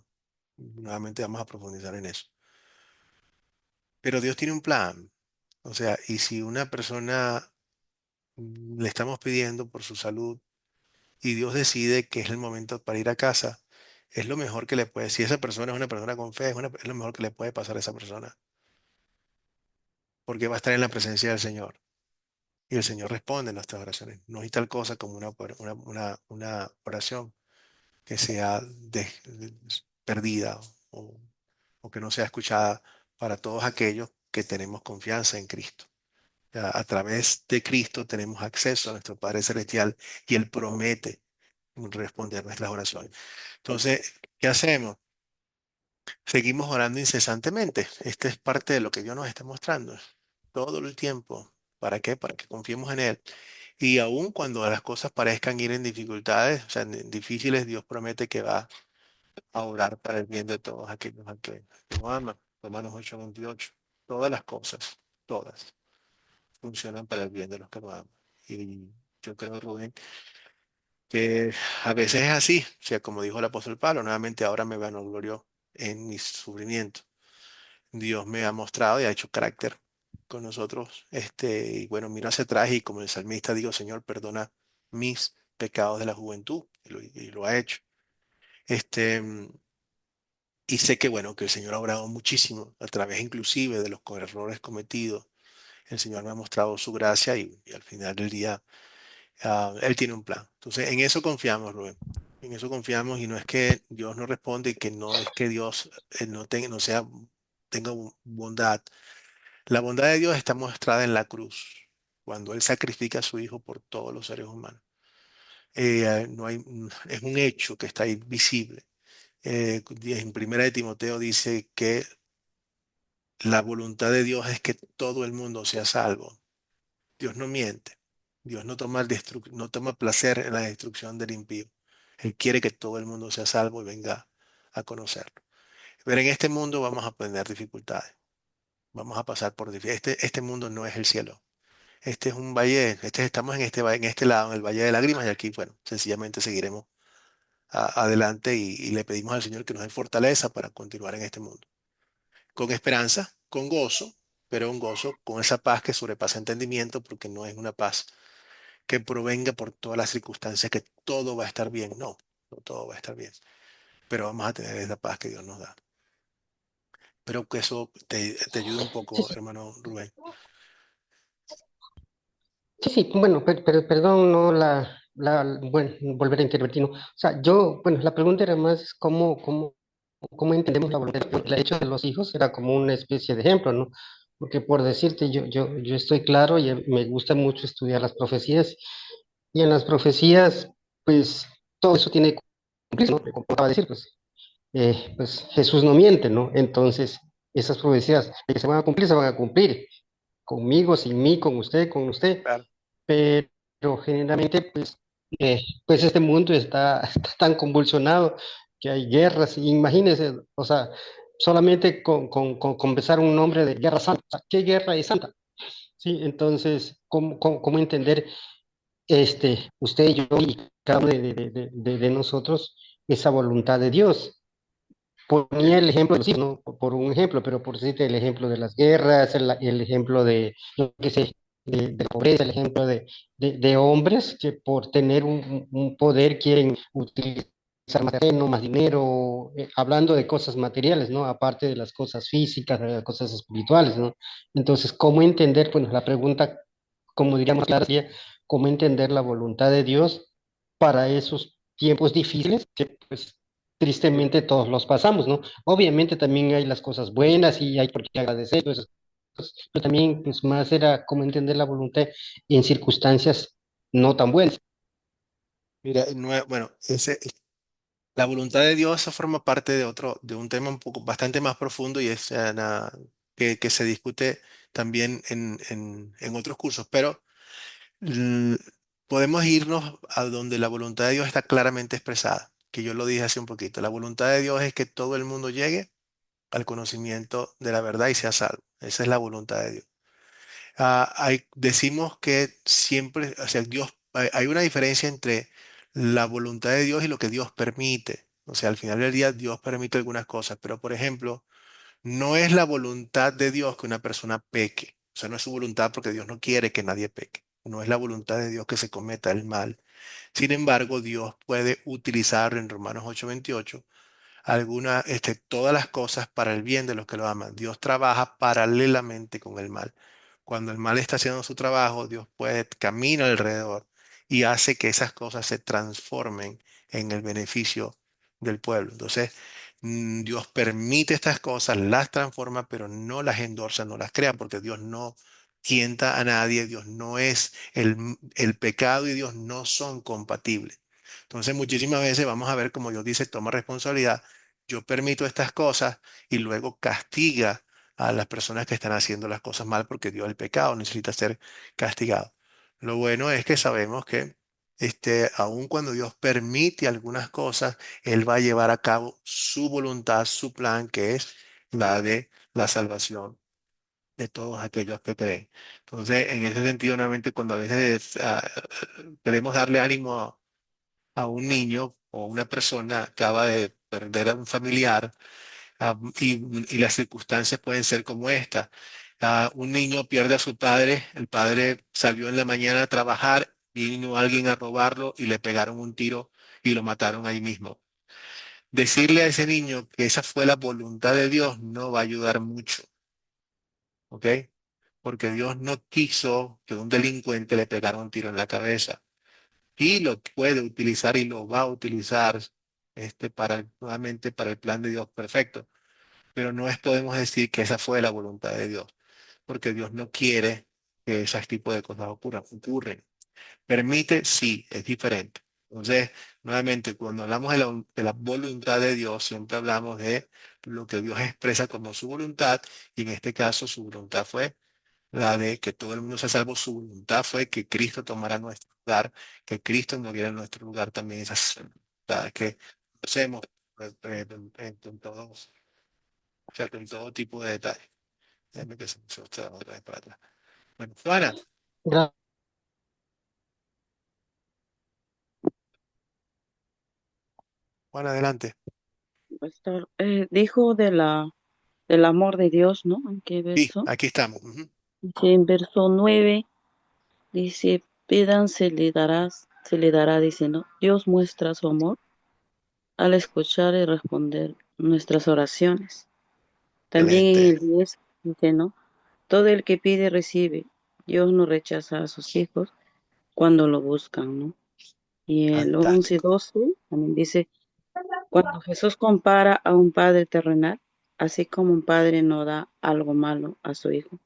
nuevamente vamos a profundizar en eso. Pero Dios tiene un plan. O sea, y si una persona le estamos pidiendo por su salud y Dios decide que es el momento para ir a casa, es lo mejor que le puede, si esa persona es una persona con fe, es lo mejor que le puede pasar a esa persona, porque va a estar en la presencia del Señor. Y el Señor responde en nuestras oraciones. No hay tal cosa como una oración que sea perdida o, o que no sea escuchada para todos aquellos que tenemos confianza en Cristo. A través de Cristo tenemos acceso a nuestro Padre Celestial y Él promete responder nuestras oraciones. Entonces, ¿qué hacemos? Seguimos orando incesantemente. Esta es parte de lo que Dios nos está mostrando todo el tiempo. ¿Para qué? Para que confiemos en Él. Y aun cuando las cosas parezcan ir en dificultades, o sea, en difíciles, Dios promete que va a orar para el bien de todos aquellos a que nos aman. Romanos 8:28. Todas las cosas, todas, funcionan para el bien de los que nos aman. Y yo creo, Rubén, que a veces es así. O sea, como dijo el apóstol Pablo, nuevamente ahora me vanaglorio en mis sufrimientos. Dios me ha mostrado y ha hecho carácter con nosotros. Y bueno, miro hacia atrás y como el salmista digo, Señor, perdona mis pecados de la juventud. Y lo ha hecho. Este, mm, y sé que bueno, que el Señor ha obrado muchísimo a través inclusive de los errores cometidos. El Señor me ha mostrado su gracia y al final del día, Él tiene un plan. Entonces, en eso confiamos, Rubén. En eso confiamos y no es que Dios no responde y que no es que Dios no sea, tenga bondad. La bondad de Dios está mostrada en la cruz, cuando Él sacrifica a su Hijo por todos los seres humanos. No hay, es un hecho que está ahí visible. En Primera de Timoteo dice que la voluntad de Dios es que todo el mundo sea salvo. Dios no miente. Dios no toma placer en la destrucción del impío. Él quiere que todo el mundo sea salvo y venga a conocerlo. Pero en este mundo vamos a tener dificultades. Vamos a pasar por dificultades. Este mundo no es el cielo. Este es un valle, estamos en este lado, en el valle de lágrimas, y aquí, bueno, sencillamente seguiremos adelante y le pedimos al Señor que nos dé fortaleza para continuar en este mundo. Con esperanza, con gozo, pero un gozo con esa paz que sobrepasa entendimiento, porque no es una paz que provenga por todas las circunstancias, que todo va a estar bien. No, no todo va a estar bien, pero vamos a tener esa paz que Dios nos da. Espero que eso te ayude un Sí, poco, sí, hermano Rubén. sí, sí, bueno, perdón, no bueno, volver a intervenir, ¿no? O sea, bueno, la pregunta era más cómo entendemos la voluntad. El hecho de los hijos era como una especie de ejemplo, ¿no? Porque por decirte, yo estoy claro y me gusta mucho estudiar las profecías, y en las profecías, pues, todo eso tiene que cumplirse, ¿no? Como acaba de decir, pues Jesús no miente, ¿no? Entonces, esas profecías de que se van a cumplir, se van a cumplir, conmigo, sin mí, con usted, Claro. pero generalmente, pues este mundo está tan convulsionado que hay guerras, y imagínense, o sea, solamente con pensar un nombre de guerra santa, ¿qué guerra es santa? Sí, entonces, ¿cómo entender usted, yo y cada uno de nosotros, esa voluntad de Dios. Ponía el ejemplo de los hijos, ¿no? Por un ejemplo, pero por decirte el ejemplo de las guerras, el ejemplo de, yo qué sé, de la pobreza, el ejemplo de hombres que por tener un poder quieren utilizar más terreno, más dinero, hablando de cosas materiales, ¿no? Aparte de las cosas físicas, de las cosas espirituales, ¿no? Entonces, ¿cómo entender? Bueno, la pregunta, como diríamos, clara sería, ¿cómo entender la voluntad de Dios para esos tiempos difíciles que, pues, tristemente todos los pasamos, ¿no? Obviamente también hay las cosas buenas y hay por qué agradecer, todas esas cosas, pero también pues más era como entender la voluntad en circunstancias no tan buenas. Mira, bueno, la voluntad de Dios eso forma parte de un tema un poco bastante más profundo y es que se discute también en otros cursos, pero l- podemos irnos a donde la voluntad de Dios está claramente expresada, que yo lo dije hace un poquito. La voluntad de Dios es que todo el mundo llegue al conocimiento de la verdad y sea salvo. Esa es la voluntad de Dios. Decimos que siempre, o sea, hay una diferencia entre la voluntad de Dios y lo que Dios permite. O sea, al final del día Dios permite algunas cosas, pero por ejemplo, no es la voluntad de Dios que una persona peque. O sea, no es su voluntad porque Dios no quiere que nadie peque. No es la voluntad de Dios que se cometa el mal. Sin embargo, Dios puede utilizar en Romanos 8:28 todas las cosas para el bien de los que lo aman. Dios trabaja paralelamente con el mal. Cuando el mal está haciendo su trabajo, Dios puede caminar alrededor y hace que esas cosas se transformen en el beneficio del pueblo. Entonces, Dios permite estas cosas, las transforma, pero no las endorsa, no las crea, porque Dios no tienta a nadie, Dios no es el pecado y Dios no son compatibles. Entonces, muchísimas veces vamos a ver como Dios dice, toma responsabilidad, yo permito estas cosas y luego castiga a las personas que están haciendo las cosas mal porque Dios el pecado necesita ser castigado. Lo bueno es que sabemos que aun cuando Dios permite algunas cosas, Él va a llevar a cabo su voluntad, su plan, que es la de la salvación de todos aquellos que creen. Entonces, en ese sentido, nuevamente, cuando a veces queremos darle ánimo a un niño o una persona acaba de perder a un familiar, y las circunstancias pueden ser como esta. Un niño pierde a su padre, el padre salió en la mañana a trabajar, vino alguien a robarlo y le pegaron un tiro y lo mataron ahí mismo. Decirle a ese niño que esa fue la voluntad de Dios no va a ayudar mucho, ¿ok? Porque Dios no quiso que un delincuente le pegara un tiro en la cabeza y lo puede utilizar y lo va a utilizar nuevamente para el plan de Dios perfecto. Pero no podemos decir que esa fue la voluntad de Dios, porque Dios no quiere que ese tipo de cosas ocurren. Permite, sí, es diferente. Entonces, nuevamente, cuando hablamos de la voluntad de Dios, siempre hablamos de lo que Dios expresa como su voluntad, y en este caso su voluntad fue la de que todo el mundo sea salvo, su voluntad fue que Cristo tomara nuestro lugar, que Cristo muriera en nuestro lugar también, esas voluntades que hacemos en todos, o sea, con todo tipo de detalles. Déjame que se otra vez para atrás. Bueno, Juana, Gra- Juana, adelante. Pastor, dijo del amor de Dios, ¿no? ¿En qué Sí, verso? aquí estamos. Ujú. Dice en verso 9, dice, pidan, se le dará, dice, ¿no? Dios muestra su amor al escuchar y responder nuestras oraciones. También en Excelente, el 10 dice, ¿no? Todo el que pide recibe. Dios no rechaza a sus hijos cuando lo buscan, ¿no? Y el 11 y fantástico. 12 también dice, cuando Jesús compara a un padre terrenal, así como un padre no da algo malo a su hijo,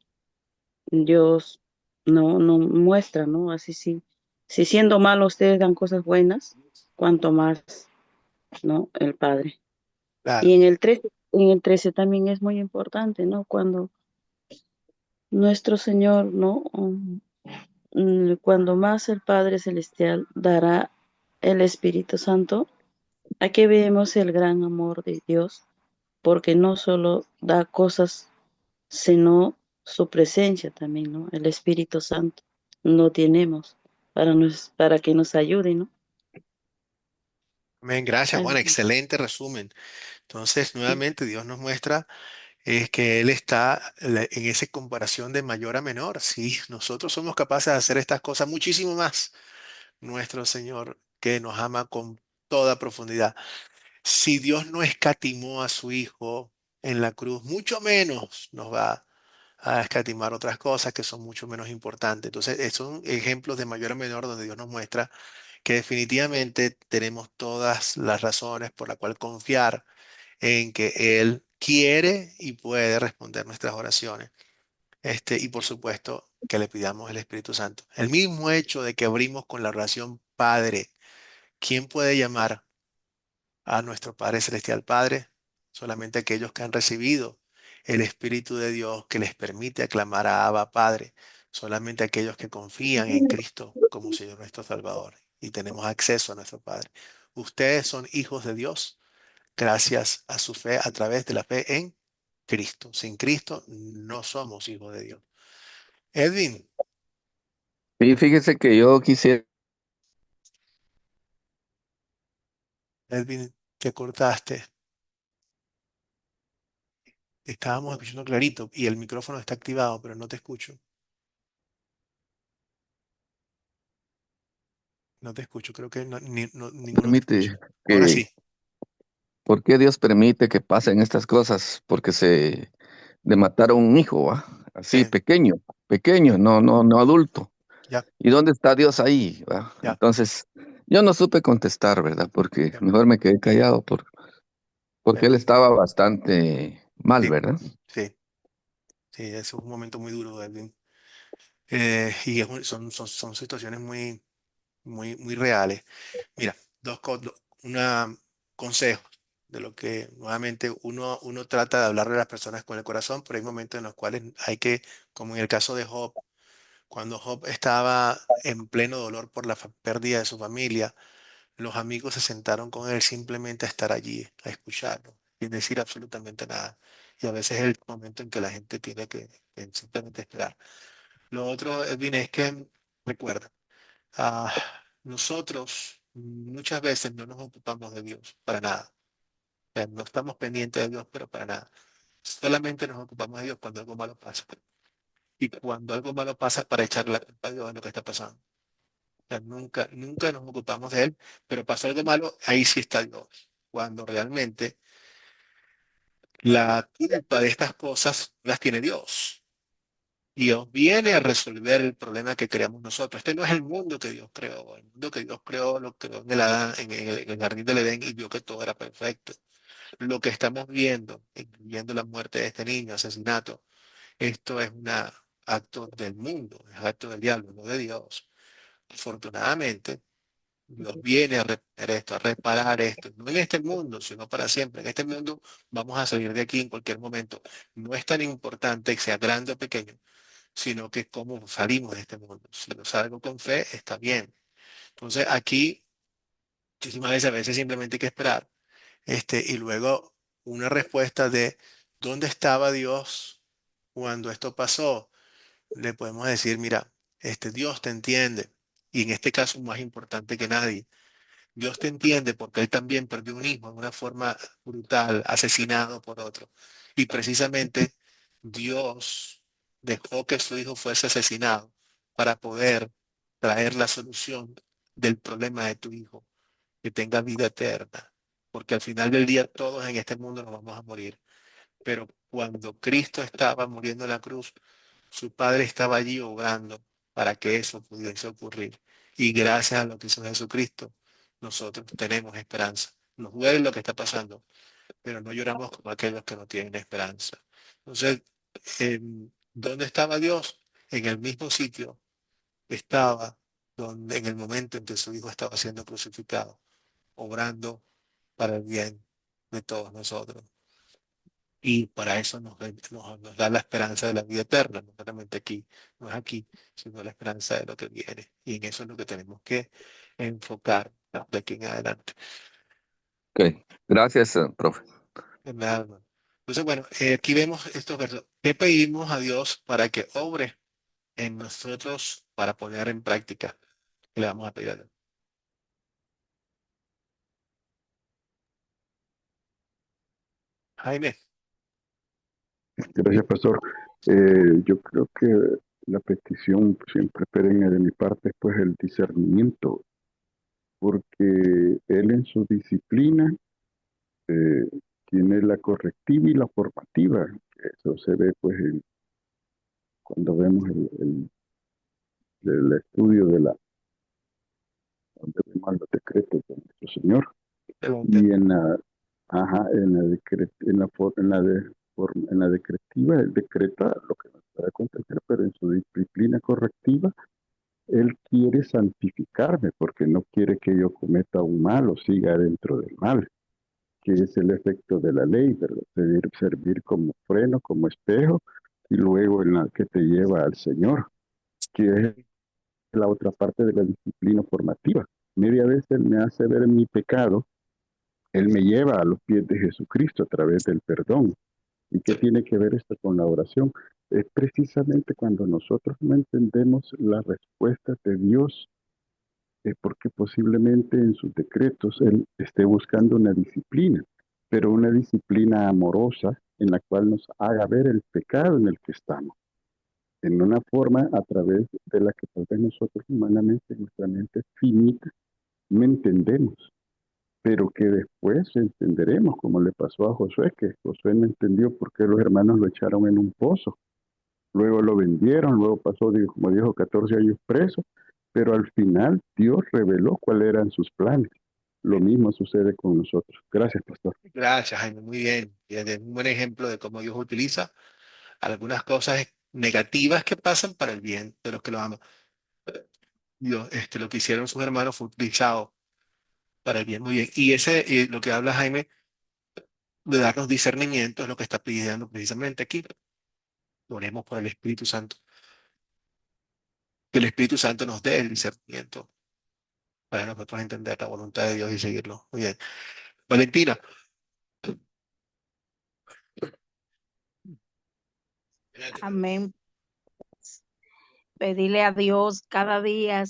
Dios no muestra, ¿no? Así sí, si siendo malo ustedes dan cosas buenas, cuanto más, ¿no? El Padre. Y Claro, en el 13 también es muy importante, ¿no? Cuando nuestro Señor, ¿no? Cuando más el Padre Celestial dará el Espíritu Santo, aquí vemos el gran amor de Dios, porque no solo da cosas, sino su presencia también, ¿no? El Espíritu Santo no tenemos. para que nos ayude, ¿no? Amén. Gracias, Juan. Así. Excelente resumen. Entonces, nuevamente, Dios nos muestra es que Él está en esa comparación de mayor a menor. Sí, nosotros somos capaces de hacer estas cosas muchísimo más. Nuestro Señor, que nos ama con toda profundidad. Si Dios no escatimó a su Hijo en la cruz, mucho menos nos va a escatimar otras cosas que son mucho menos importantes. Entonces, son ejemplos de mayor a menor donde Dios nos muestra que definitivamente tenemos todas las razones por la cual confiar en que Él quiere y puede responder nuestras oraciones. Y por supuesto que le pidamos el Espíritu Santo. El mismo hecho de que abrimos con la oración Padre. ¿Quién puede llamar a nuestro Padre Celestial Padre? Solamente aquellos que han recibido el Espíritu de Dios que les permite aclamar a Abba Padre. Solamente aquellos que confían en Cristo como Señor nuestro Salvador. Y tenemos acceso a nuestro Padre. Ustedes son hijos de Dios gracias a su fe, a través de la fe en Cristo. Sin Cristo no somos hijos de Dios. Edwin, Y fíjese que yo quisiera, Edwin, te cortaste. Estábamos escuchando clarito y el micrófono está activado, pero no te escucho. No te escucho. Creo que ninguno te escucha. permite Ahora que, sí. ¿por qué Dios permite que pasen estas cosas? Porque de matar a un hijo, ¿va? Así, Sí, pequeño, ya, pequeño, no adulto. ya, ¿Y dónde está Dios ahí, va? ya, Entonces, yo no supe contestar, ¿verdad? Porque ya, mejor me quedé callado porque ya. él estaba bastante mal, Sí, ¿verdad? sí, sí. Es un momento muy duro, Edwin. Y son situaciones muy reales. Mira, una consejo de lo que nuevamente uno trata de hablarle a las personas con el corazón, pero hay momentos en los cuales hay que, como en el caso de Job, cuando Job estaba en pleno dolor por la pérdida de su familia, los amigos se sentaron con él simplemente a estar allí, a escucharlo, sin decir absolutamente nada. Y a veces es el momento en que la gente tiene que simplemente esperar. Lo otro, Edwin, es que recuerda, ah, nosotros muchas veces no nos ocupamos de Dios para nada. O sea, no estamos pendientes de Dios, pero para nada. Solamente nos ocupamos de Dios cuando algo malo pasa. Y cuando algo malo pasa, para echarle la culpa a Dios de lo que está pasando. O sea, nunca nos ocupamos de Él, pero pasa algo malo, ahí sí está Dios. Cuando realmente la culpa de estas cosas las tiene Dios. Dios viene a resolver el problema que creamos nosotros. Este no es el mundo que Dios creó. El mundo que Dios creó lo creó en el jardín del Edén y vio que todo era perfecto. Lo que estamos viendo, incluyendo la muerte de este niño, asesinato, esto es un acto del mundo, es acto del diablo, no de Dios. Afortunadamente, Dios viene a reparar esto, a reparar esto, no en este mundo, sino para siempre. En este mundo vamos a salir de aquí en cualquier momento. No es tan importante que sea grande o pequeño, sino que cómo salimos de este mundo. Si lo salgo con fe, está bien. Entonces aquí, muchísimas veces, a veces simplemente hay que esperar. Y luego una respuesta de ¿dónde estaba Dios cuando esto pasó? Le podemos decir, mira, Dios te entiende. Y en este caso, más importante que nadie, Dios te entiende porque Él también perdió un hijo de una forma brutal, asesinado por otro. Y precisamente Dios dejó que su hijo fuese asesinado para poder traer la solución del problema de tu hijo, que tenga vida eterna. Porque al final del día todos en este mundo nos vamos a morir. Pero cuando Cristo estaba muriendo en la cruz, su Padre estaba allí obrando para que eso pudiese ocurrir. Y gracias a lo que hizo Jesucristo, nosotros tenemos esperanza. Nos duele lo que está pasando, pero no lloramos como aquellos que no tienen esperanza. Entonces, ¿dónde estaba Dios? En el mismo sitio estaba donde, en el momento en que su Hijo estaba siendo crucificado, obrando para el bien de todos nosotros. Y para eso nos da la esperanza de la vida eterna, no solamente aquí, no es aquí, sino la esperanza de lo que viene. Y en eso es lo que tenemos que enfocar, ¿no?, de aquí en adelante. Ok, gracias, profe. En mi alma. Entonces, bueno, aquí vemos estos versos. ¿Qué pedimos a Dios para que obre en nosotros para poner en práctica? Le vamos a pedir a Dios. Jaime. Gracias, pastor. Yo creo que la petición siempre perenne de mi parte es pues el discernimiento, porque él en su disciplina eh, tiene la correctiva y la formativa. Eso se ve pues cuando vemos el estudio donde vemos los decretos de nuestro Señor. Y en la, ajá, en la decretiva, él decreta lo que nos puede acontecer, pero en su disciplina correctiva, él quiere santificarme porque no quiere que yo cometa un mal o siga dentro del mal, que es el efecto de la ley, ¿verdad? Servir como freno, como espejo, y luego en la que te lleva al Señor, que es la otra parte de la disciplina formativa. Media vez él me hace ver mi pecado, él me lleva a los pies de Jesucristo a través del perdón. ¿Y qué tiene que ver esto con la oración? Es precisamente cuando nosotros no entendemos las respuestas de Dios, porque posiblemente en sus decretos Él esté buscando una disciplina, pero una disciplina amorosa en la cual nos haga ver el pecado en el que estamos, en una forma a través de la que tal vez nosotros humanamente, nuestra mente finita, no entendemos, pero que después entenderemos, como le pasó a Josué, que Josué no entendió por qué los hermanos lo echaron en un pozo. Luego lo vendieron, luego pasó, como dijo, 14 años preso, pero al final Dios reveló cuáles eran sus planes. Lo mismo sucede con nosotros. Gracias, pastor. Gracias, Jaime. Muy bien. Es un buen ejemplo de cómo Dios utiliza algunas cosas negativas que pasan para el bien de los que lo aman. Dios, lo que hicieron sus hermanos fue utilizado para el bien. Muy bien. Y lo que habla Jaime de darnos discernimiento es lo que está pidiendo precisamente aquí. Oremos por el Espíritu Santo. Que el Espíritu Santo nos dé el discernimiento para nosotros entender la voluntad de Dios y seguirlo. Muy bien. Valentina. Amén. Pedirle a Dios cada día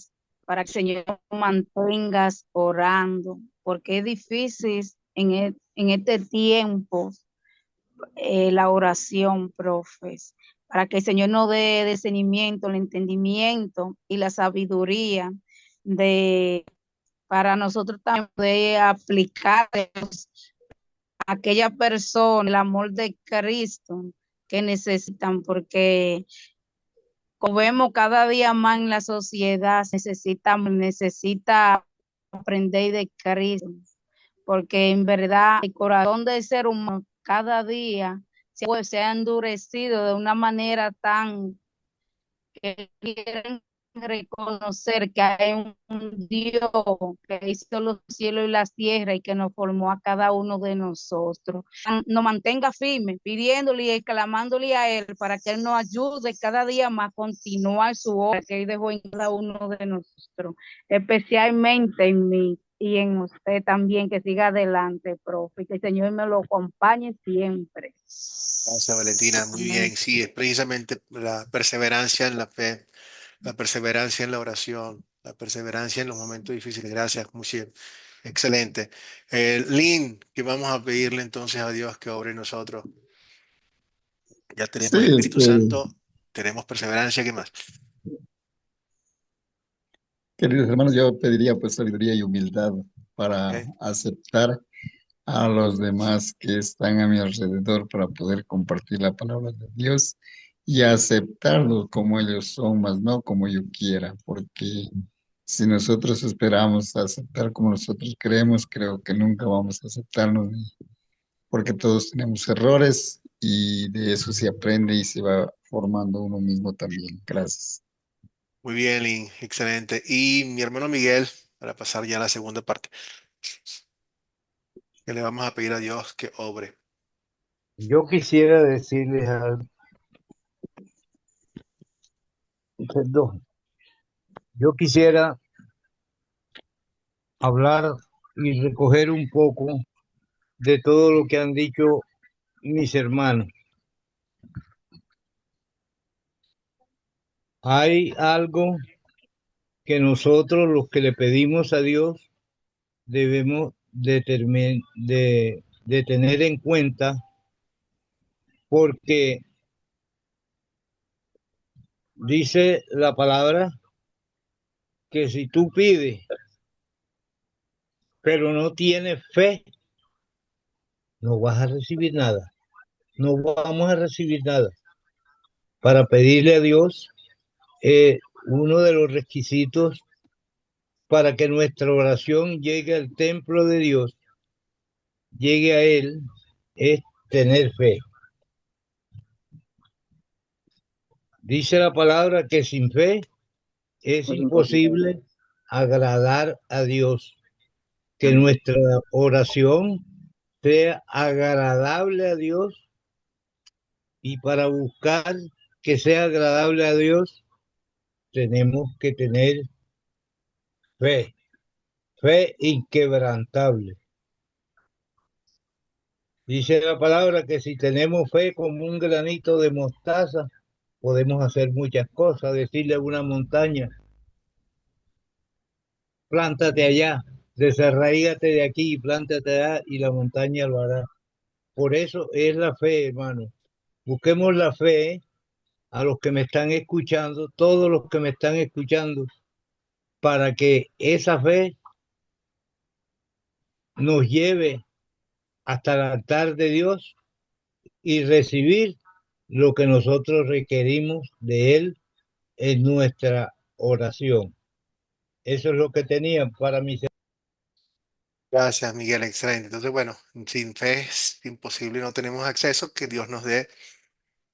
para que el Señor mantengas orando, porque es difícil en este tiempo la oración, profes, para que el Señor nos dé discernimiento, el entendimiento y la sabiduría de para nosotros también poder aplicar a aquella persona el amor de Cristo que necesitan, porque como vemos cada día más en la sociedad, necesita aprender de Cristo, porque en verdad el corazón del ser humano cada día se ha endurecido de una manera tan que quieren reconocer que hay un Dios que hizo los cielos y las tierras y que nos formó a cada uno de nosotros. Nos mantenga firmes, pidiéndole y clamándole a Él para que Él nos ayude cada día más a continuar su obra que Él dejó en cada uno de nosotros, especialmente en mí y en usted también, que siga adelante, profe, que el Señor me lo acompañe siempre. Gracias, Valentina. Muy bien. Sí, es precisamente la perseverancia en la fe, la perseverancia en la oración, la perseverancia en los momentos difíciles. Gracias, muy bien. Excelente. Lynn, que vamos a pedirle entonces a Dios que obre en nosotros. Ya tenemos el Sí, Espíritu Santo, tenemos perseverancia, ¿qué más? queridos hermanos, yo pediría pues sabiduría y humildad para ¿Ok? aceptar a los demás que están a mi alrededor para poder compartir la palabra de Dios y aceptarlos como ellos son, más no como yo quiera, porque si nosotros esperamos aceptar como nosotros creemos, creo que nunca vamos a aceptarnos, porque todos tenemos errores y de eso se aprende y se va formando uno mismo también. Gracias. Muy bien, Lynn, excelente. Y mi hermano Miguel, para pasar ya a la segunda parte, que le vamos a pedir a Dios que obre. Yo quisiera decirles algo, perdón, yo quisiera hablar y recoger un poco de todo lo que han dicho mis hermanos. Hay algo que nosotros los que le pedimos a Dios debemos de tener en cuenta, porque dice la palabra que si tú pides, pero no tienes fe, no vas a recibir nada. No vamos a recibir nada. Para pedirle a Dios, uno de los requisitos para que nuestra oración llegue al templo de Dios, llegue a Él, es tener fe. Dice la palabra que sin fe es imposible agradar a Dios, que nuestra oración sea agradable a Dios, y para buscar que sea agradable a Dios tenemos que tener fe, fe inquebrantable. Dice la palabra que si tenemos fe como un granito de mostaza, podemos hacer muchas cosas, decirle a una montaña, plántate allá, desarraígate de aquí y plántate allá, y la montaña lo hará. Por eso es la fe, hermano. Busquemos la fe a los que me están escuchando, todos los que me están escuchando, para que esa fe nos lleve hasta el altar de Dios y recibir lo que nosotros requerimos de Él en nuestra oración. Eso es lo que tenía para mí. Gracias, Miguel, excelente. Entonces, bueno, sin fe es imposible, no tenemos acceso, que Dios nos dé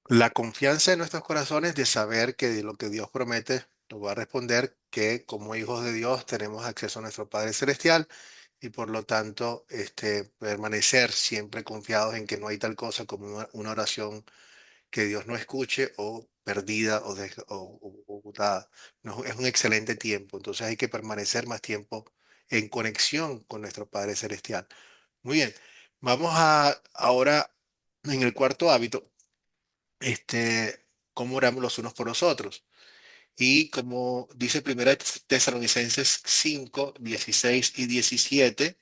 la confianza en nuestros corazones de saber que de lo que Dios promete nos va a responder, que como hijos de Dios tenemos acceso a nuestro Padre Celestial y por lo tanto permanecer siempre confiados en que no hay tal cosa como una oración que Dios no escuche o perdida o botada. No, es un excelente tiempo, entonces hay que permanecer más tiempo en conexión con nuestro Padre Celestial. Muy bien, vamos a ahora en el cuarto hábito, cómo oramos los unos por los otros. Y como dice Primera Tesalonicenses 5 16 y 17,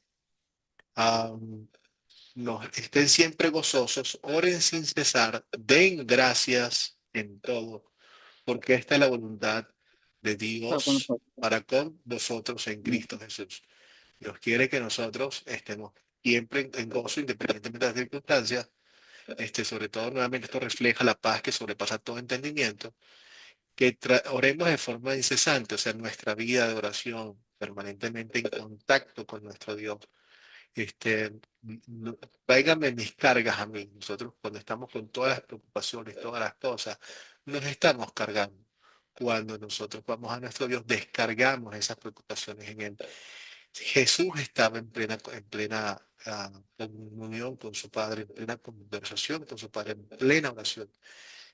estén siempre gozosos, oren sin cesar, den gracias en todo, porque esta es la voluntad de Dios para con vosotros en Cristo Jesús. Dios quiere que nosotros estemos siempre en gozo, independientemente de las circunstancias. Sobre todo, nuevamente, esto refleja la paz que sobrepasa todo entendimiento, que oremos de forma incesante, o sea, nuestra vida de oración, permanentemente en contacto con nuestro Dios. Este, Tráigame mis cargas a mí. Nosotros cuando estamos con todas las preocupaciones, todas las cosas, nos estamos cargando. Cuando nosotros vamos a nuestro Dios, descargamos esas preocupaciones en Él. Jesús estaba en plena comunión con su Padre, en plena conversación con su Padre, en plena oración,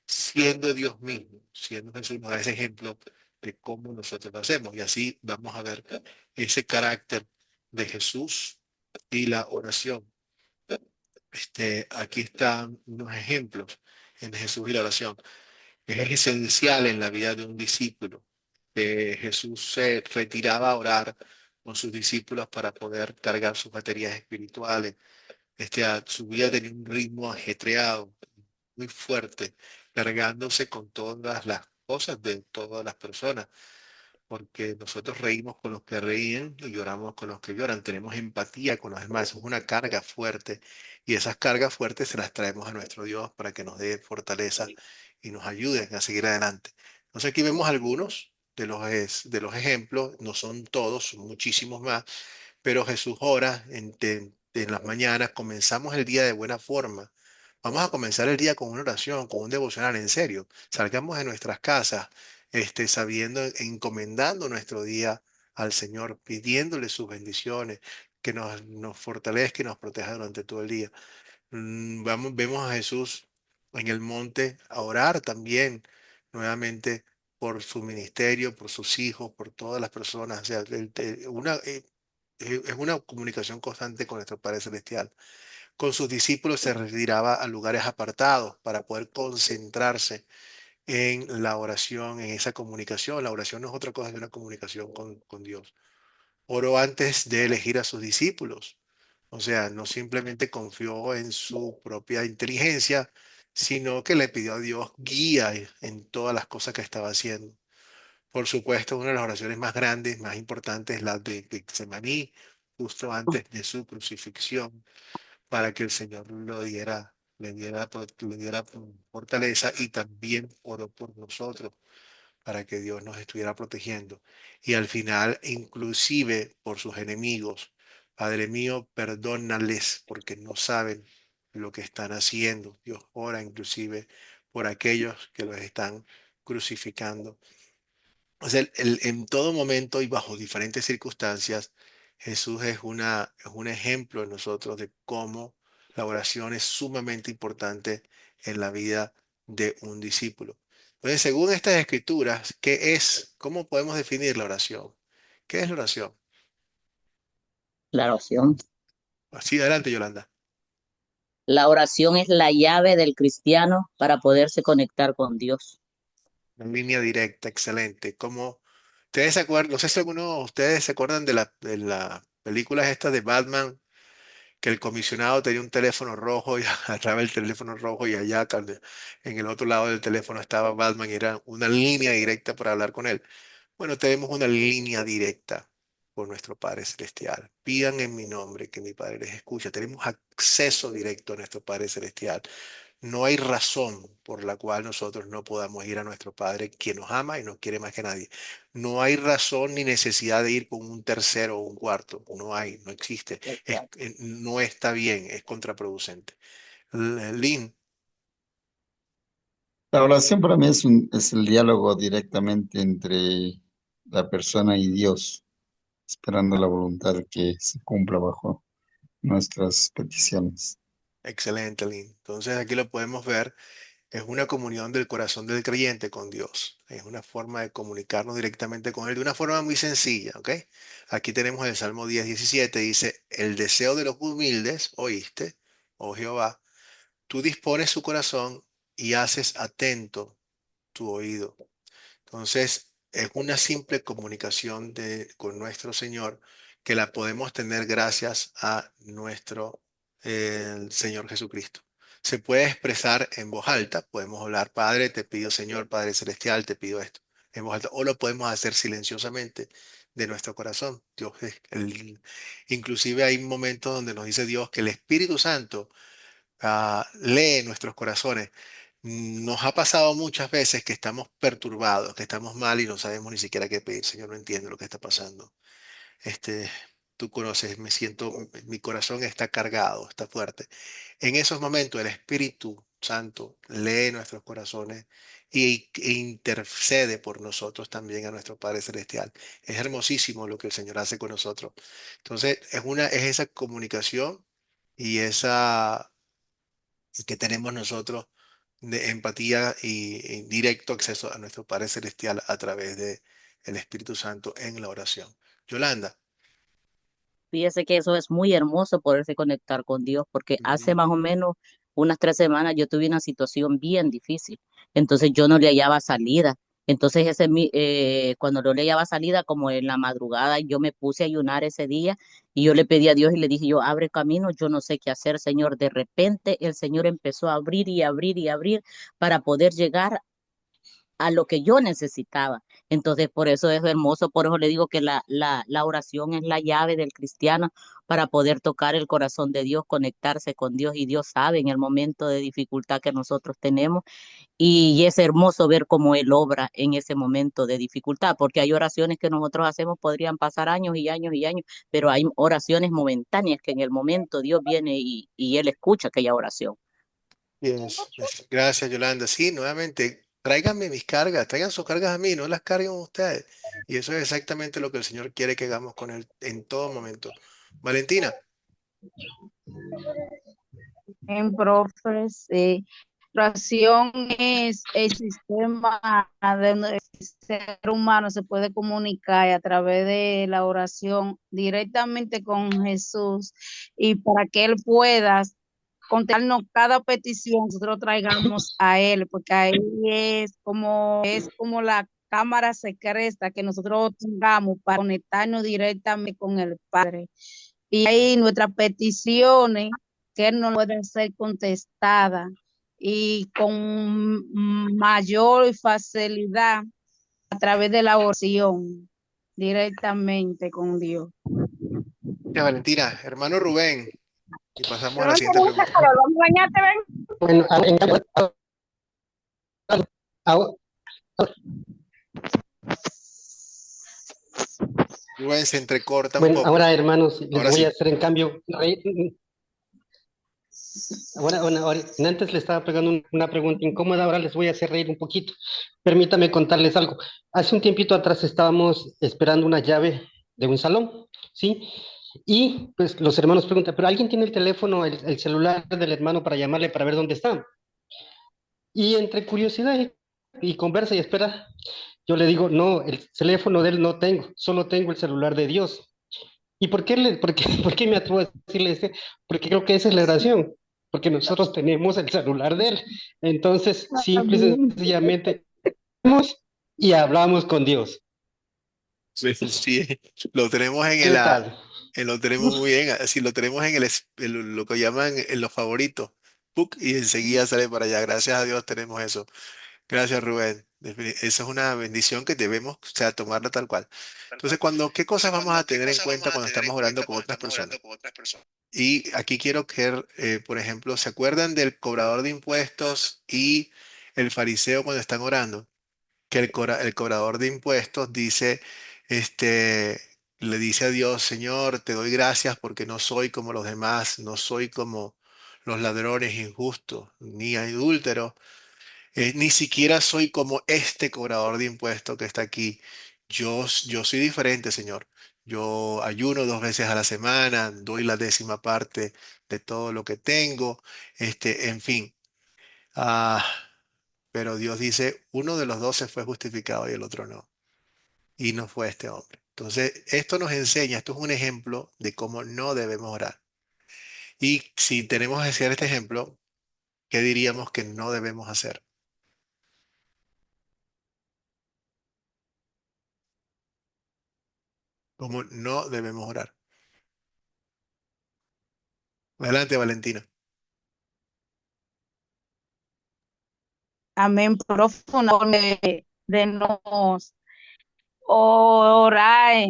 siendo Dios mismo, siendo Jesús, nos da ese ejemplo de cómo nosotros lo hacemos. Y así vamos a ver ese carácter de Jesús y la oración. Aquí están unos ejemplos en Jesús y la oración. Es esencial en la vida de un discípulo. Jesús se retiraba a orar con sus discípulos para poder cargar sus baterías espirituales. Su vida tenía un ritmo ajetreado, muy fuerte, cargándose con todas las cosas de todas las personas, porque nosotros reímos con los que reíen y lloramos con los que lloran, tenemos empatía con los demás, es una carga fuerte y esas cargas fuertes se las traemos a nuestro Dios para que nos dé fortaleza y nos ayuden a seguir adelante. Entonces aquí vemos algunos de los ejemplos, no son todos, son muchísimos más, pero Jesús ora en las mañanas, comenzamos el día de buena forma. Vamos a comenzar el día con una oración, con un devocional, en serio. Salgamos de nuestras casas, sabiendo, encomendando nuestro día al Señor, pidiéndole sus bendiciones, que nos fortalezca y nos proteja durante todo el día. Vemos a Jesús en el monte a orar también, nuevamente, por su ministerio, por sus hijos, por todas las personas. O sea, es una comunicación constante con nuestro Padre Celestial. Con sus discípulos se retiraba a lugares apartados para poder concentrarse en la oración, en esa comunicación. La oración no es otra cosa que una comunicación con Dios. Oró antes de elegir a sus discípulos. O sea, no simplemente confió en su propia inteligencia, sino que le pidió a Dios guía en todas las cosas que estaba haciendo. Por supuesto, una de las oraciones más grandes, más importantes, es la de Getsemaní, justo antes de su crucifixión, para que el Señor le diera fortaleza, y también oró por nosotros para que Dios nos estuviera protegiendo. Y al final, inclusive por sus enemigos, Padre mío, perdónales porque no saben lo que están haciendo. Dios ora inclusive por aquellos que los están crucificando. O sea, en todo momento y bajo diferentes circunstancias, Jesús es un ejemplo de nosotros de cómo la oración es sumamente importante en la vida de un discípulo. Entonces, según estas escrituras, ¿qué es? ¿Cómo podemos definir la oración? ¿Qué es la oración? La oración. Así, adelante, Yolanda. La oración es la llave del cristiano para poderse conectar con Dios. En línea directa, excelente. ¿Cómo ustedes se acuerdan? No sé si alguno de ustedes se acuerdan de la película esta de Batman, que el comisionado tenía un teléfono rojo y agarraba el teléfono rojo y allá en el otro lado del teléfono estaba Batman y era una línea directa para hablar con él. Bueno, tenemos una línea directa con nuestro Padre Celestial. Pidan en mi nombre que mi Padre les escuche. Tenemos acceso directo a nuestro Padre Celestial. No hay razón por la cual nosotros no podamos ir a nuestro Padre, quien nos ama y nos quiere más que nadie. No hay razón ni necesidad de ir con un tercero o un cuarto. No hay, no existe. No está bien, es contraproducente. Lynn, La oración para mí es el diálogo directamente entre la persona y Dios, esperando la voluntad que se cumpla bajo nuestras peticiones. excelente, Lynn. Entonces aquí lo podemos ver. Es una comunión del corazón del creyente con Dios. Es una forma de comunicarnos directamente con Él de una forma muy sencilla, ¿ok? Aquí tenemos el Salmo 10:17, dice, el deseo de los humildes, oíste, oh Jehová, tú dispones su corazón y haces atento tu oído. Entonces, es una simple comunicación con nuestro Señor que la podemos tener gracias a nuestro Señor Jesucristo. Se puede expresar en voz alta, podemos hablar, Padre, te pido, Señor, Padre Celestial, te pido esto, en voz alta, o lo podemos hacer silenciosamente de nuestro corazón. Inclusive hay momentos donde nos dice Dios que el Espíritu Santo lee nuestros corazones. Nos ha pasado muchas veces que estamos perturbados, que estamos mal y no sabemos ni siquiera qué pedir. Señor, no entiendo lo que está pasando. Este, tú conoces, me siento, mi corazón está cargado, está fuerte. En esos momentos el Espíritu Santo lee nuestros corazones e intercede por nosotros también a nuestro Padre Celestial. Es hermosísimo lo que el Señor hace con nosotros. Entonces, es esa comunicación y esa que tenemos nosotros de empatía y directo acceso a nuestro Padre Celestial a través de el Espíritu Santo en la oración. Yolanda. Fíjese que eso es muy hermoso poderse conectar con Dios, porque hace Ujú. más o menos unas 3 semanas yo tuve una situación bien difícil, entonces yo no le hallaba salida. Entonces cuando no le hallaba salida, como en la madrugada, yo me puse a ayunar ese día y yo le pedí a Dios y le dije, yo abre camino, yo no sé qué hacer, Señor. De repente el Señor empezó a abrir y abrir y abrir para poder llegar a lo que yo necesitaba. Entonces, por eso es hermoso, por eso le digo que la oración es la llave del cristiano para poder tocar el corazón de Dios, conectarse con Dios, y Dios sabe en el momento de dificultad que nosotros tenemos, y es hermoso ver cómo Él obra en ese momento de dificultad, porque hay oraciones que nosotros hacemos, podrían pasar años y años y años, pero hay oraciones momentáneas que en el momento Dios viene y Él escucha aquella oración. Gracias, Yolanda. Sí, nuevamente, tráiganme mis cargas, traigan sus cargas a mí, no las carguen ustedes. Y eso es exactamente lo que el Señor quiere que hagamos con Él en todo momento. Valentina. En profes, oración es el sistema de ser humano se puede comunicar a través de la oración directamente con Jesús, y para que Él pueda contestarnos cada petición que nosotros traigamos a Él, porque ahí es como la cámara secreta que nosotros tengamos para conectarnos directamente con el Padre. Y ahí nuestras peticiones, que Él no pueden ser contestadas y con mayor facilidad a través de la oración directamente con Dios. Ya, Valentina, hermano Rubén, y pasamos a la Pero siguiente tenemos que pregunta. hacerlo, vamos a bañarte, ven. Bueno, ahora- Rubén se entrecorta un bueno, poco. ahora, hermanos, les Ahora voy sí. a hacer en cambio. Ahora, antes le estaba pegando una pregunta incómoda, ahora les voy a hacer reír un poquito. Permítame contarles algo. Hace un tiempito atrás estábamos esperando una llave de un salón, ¿sí? Y pues los hermanos preguntan, ¿pero alguien tiene el teléfono, el celular del hermano para llamarle para ver dónde está? Y entre curiosidad y conversa y espera, yo le digo, no, el teléfono de él no tengo, solo tengo el celular de Dios. ¿Y por qué me atrevo a decirle este? Porque creo que esa es la oración, porque nosotros tenemos el celular de él. Entonces, simple y sencillamente, vamos y hablamos con Dios. Sí, sí, lo tenemos ¿Qué tal? lo tenemos muy bien, así lo tenemos lo que llaman en los favoritos, ¡puc! Y enseguida sale para allá. Gracias a Dios tenemos eso. Gracias, Rubén. Esa es una bendición que debemos, o sea, tomarla tal cual. Entonces, ¿qué cosas vamos a tener en cuenta cuando estamos orando con otras personas? Y aquí quiero que, por ejemplo, ¿se acuerdan del cobrador de impuestos y el fariseo cuando están orando? Que el cobrador de impuestos dice, este, le dice a Dios, Señor, te doy gracias porque no soy como los demás, no soy como los ladrones injustos, ni adúlteros, ni siquiera soy como este cobrador de impuestos que está aquí. Yo soy diferente, Señor. Yo ayuno 2 veces a la semana, doy la 10ª parte de todo lo que tengo, en fin. Ah, pero Dios dice, uno de los 12 fue justificado y el otro no. Y no fue este hombre. Entonces, esto nos enseña, esto es un ejemplo de cómo no debemos orar. Y si tenemos que hacer este ejemplo, ¿qué diríamos que no debemos hacer? ¿Cómo no debemos orar? Adelante, Valentina. Amén, profundo de nos orar,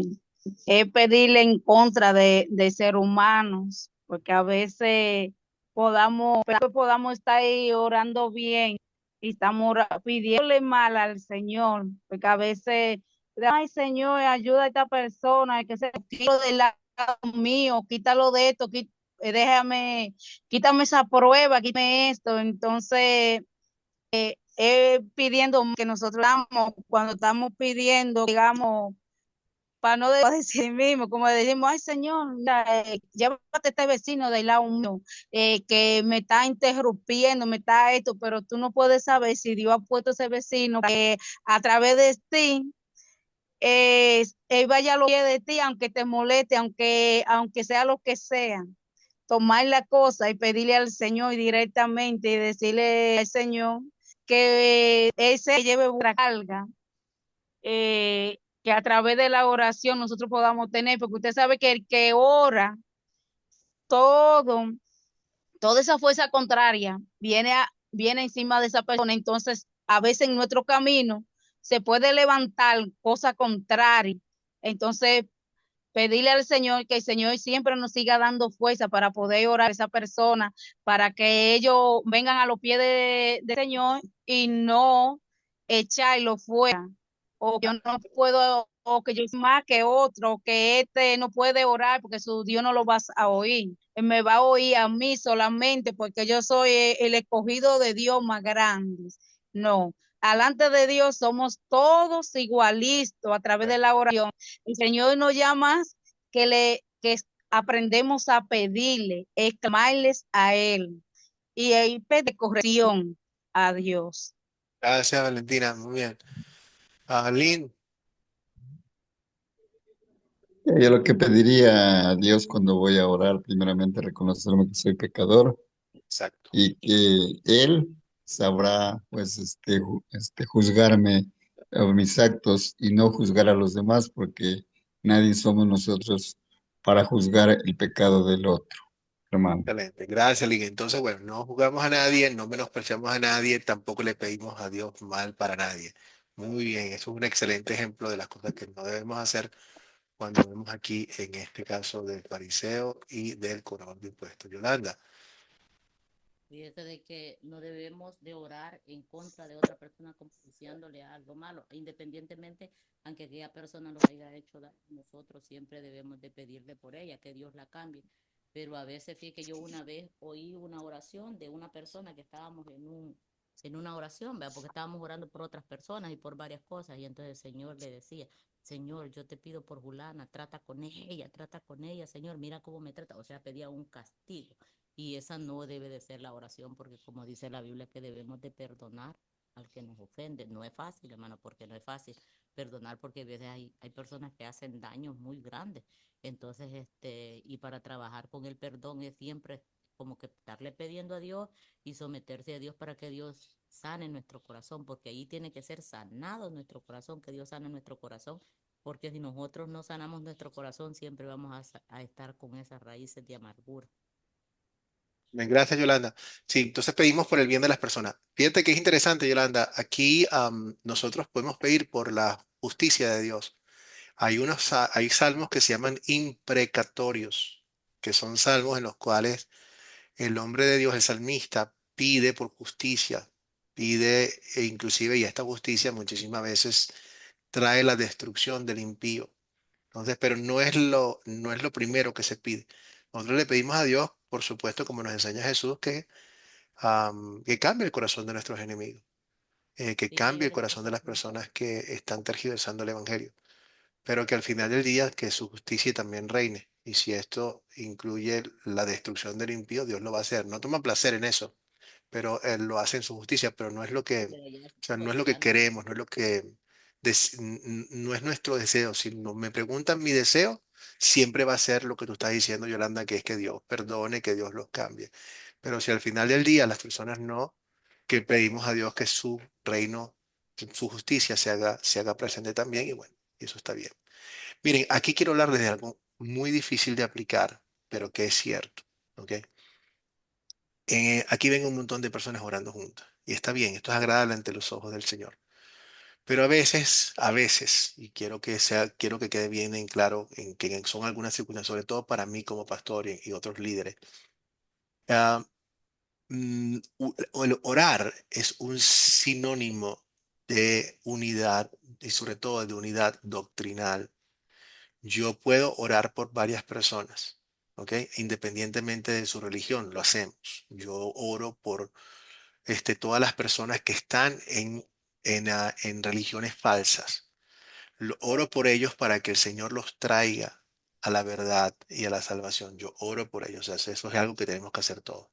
es pedirle en contra de ser humanos, porque a veces podamos estar ahí orando bien y estamos pidiéndole mal al Señor, porque a veces, ay Señor, ayuda a esta persona, que se quítalo del lado mío, quítalo de esto, quítame esa prueba, quítame esto. Entonces, pidiendo que nosotros damos, cuando estamos pidiendo, digamos, para no decir mismo, como decimos, ay Señor, mira, llévate a este vecino del lado mío, que me está interrumpiendo, me está esto, pero tú no puedes saber si Dios ha puesto ese vecino que a través de ti, él vaya a lo que de ti, aunque te moleste, aunque sea lo que sea, tomar la cosa y pedirle al Señor directamente y decirle al Señor que Él se lleve una carga, que a través de la oración nosotros podamos tener, porque usted sabe que el que ora, todo, toda esa fuerza contraria viene encima de esa persona. Entonces, a veces en nuestro camino se puede levantar cosa contraria. Entonces, pedirle al Señor que el Señor siempre nos siga dando fuerza para poder orar a esa persona, para que ellos vengan a los pies del Señor y no echarlo fuera, o que yo no puedo, o que yo soy más que otro, que este no puede orar porque su Dios no lo va a oír. Él me va a oír a mí solamente porque yo soy el escogido de Dios más grande. No, alante de Dios somos todos igualitos a través de la oración. El Señor nos llama que aprendemos a pedirle, exclamarles a Él y pedir corrección a Dios. Gracias, Valentina. Muy bien. Lynn, Yo lo que pediría a Dios cuando voy a orar, primeramente reconocerme que soy pecador Exacto. y que Él sabrá, pues, juzgarme a mis actos y no juzgar a los demás, porque nadie somos nosotros para juzgar el pecado del otro, hermano. Excelente. Gracias, Link. Entonces, bueno, no jugamos a nadie, no menospreciamos a nadie, tampoco le pedimos a Dios mal para nadie. Muy bien, eso es un excelente ejemplo de las cosas que no debemos hacer cuando vemos aquí, en este caso del fariseo y del cobrador de impuestos. Yolanda. Fíjese de que no debemos de orar en contra de otra persona como diciéndole algo malo, independientemente, aunque aquella persona nos haya hecho daño, nosotros siempre debemos de pedirle por ella, que Dios la cambie. Pero a veces, fíjate que yo una vez oí una oración de una persona que estábamos en una oración, ¿verdad? Porque estábamos orando por otras personas y por varias cosas, y entonces el Señor le decía, Señor, yo te pido por Julana, trata con ella, Señor, mira cómo me trata, o sea, pedía un castigo. Y esa no debe de ser la oración, porque como dice la Biblia que debemos de perdonar al que nos ofende. No es fácil, hermano, porque no es fácil perdonar, porque a veces hay personas que hacen daños muy grandes. Entonces, y para trabajar con el perdón es siempre como que estarle pidiendo a Dios y someterse a Dios para que Dios sane nuestro corazón, porque ahí tiene que ser sanado nuestro corazón, que Dios sane nuestro corazón, porque si nosotros no sanamos nuestro corazón, siempre vamos a estar con esas raíces de amargura. Bien, gracias, Yolanda. Sí, entonces pedimos por el bien de las personas. Fíjate que es interesante, Yolanda. Aquí nosotros podemos pedir por la justicia de Dios. Hay salmos que se llaman imprecatorios, que son salmos en los cuales el hombre de Dios, el salmista, pide por justicia, pide, e inclusive, y esta justicia muchísimas veces trae la destrucción del impío. Entonces, pero no es lo primero que se pide. Nosotros le pedimos a Dios, por supuesto, como nos enseña Jesús, que cambie el corazón de nuestros enemigos, que Sí, que cambie yo el le pido corazón de por las personas que están tergiversando el evangelio, pero que al final del día que su justicia también reine. Y si esto incluye la destrucción del impío, Dios lo va a hacer. No toma placer en eso, pero Él lo hace en su justicia, pero no es lo que, pero ya es o sea, no es lo que totalmente. queremos, no es lo que, no es nuestro deseo. Si no me preguntan mi deseo, siempre va a ser lo que tú estás diciendo, Yolanda, que es que Dios perdone, que Dios los cambie. Pero si al final del día las personas no, que pedimos a Dios que su reino, su justicia se haga presente también, y bueno, eso está bien. Miren, aquí quiero hablar de algo muy difícil de aplicar, pero que es cierto, ¿ok? Aquí ven un montón de personas orando juntas. Y está bien, esto es agradable ante los ojos del Señor. Pero a veces, y quiero que quede bien en claro en que son algunas circunstancias, sobre todo para mí como pastor y otros líderes, ah, el orar es un sinónimo de unidad y sobre todo de unidad doctrinal. Yo puedo orar por varias personas, ¿ok? Independientemente de su religión, lo hacemos. Yo oro por todas las personas que están en religiones falsas. Oro por ellos para que el Señor los traiga a la verdad y a la salvación. Yo oro por ellos. O sea, eso es algo que tenemos que hacer todos.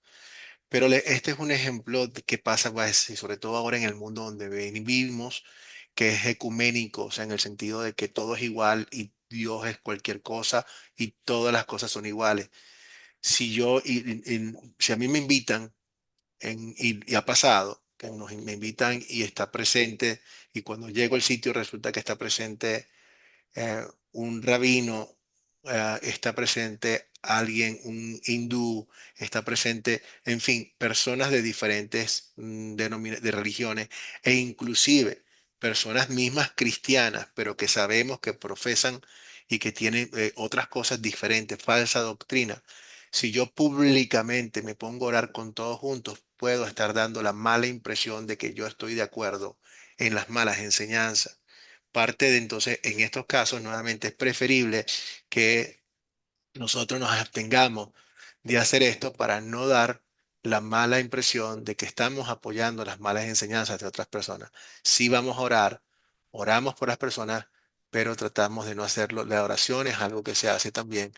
Pero este es un ejemplo de qué pasa, pues, y sobre todo ahora en el mundo donde vivimos, que es ecuménico, o sea, en el sentido de que todo es igual y Dios es cualquier cosa y todas las cosas son iguales. Si yo, si a mí me invitan y ha pasado que me invitan y está presente, y cuando llego al sitio resulta que está presente eh, un rabino, está presente alguien, un hindú, está presente, en fin, personas de diferentes de religiones e inclusive personas mismas cristianas, pero que sabemos que profesan y que tienen otras cosas diferentes, falsa doctrina. Si yo públicamente me pongo a orar con todos juntos, puedo estar dando la mala impresión de que yo estoy de acuerdo en las malas enseñanzas. Parte de entonces, en estos casos, nuevamente es preferible que nosotros nos abstengamos de hacer esto para no dar la mala impresión de que estamos apoyando las malas enseñanzas de otras personas. Si vamos a orar, oramos por las personas, pero tratamos de no hacerlo. La oración es algo que se hace también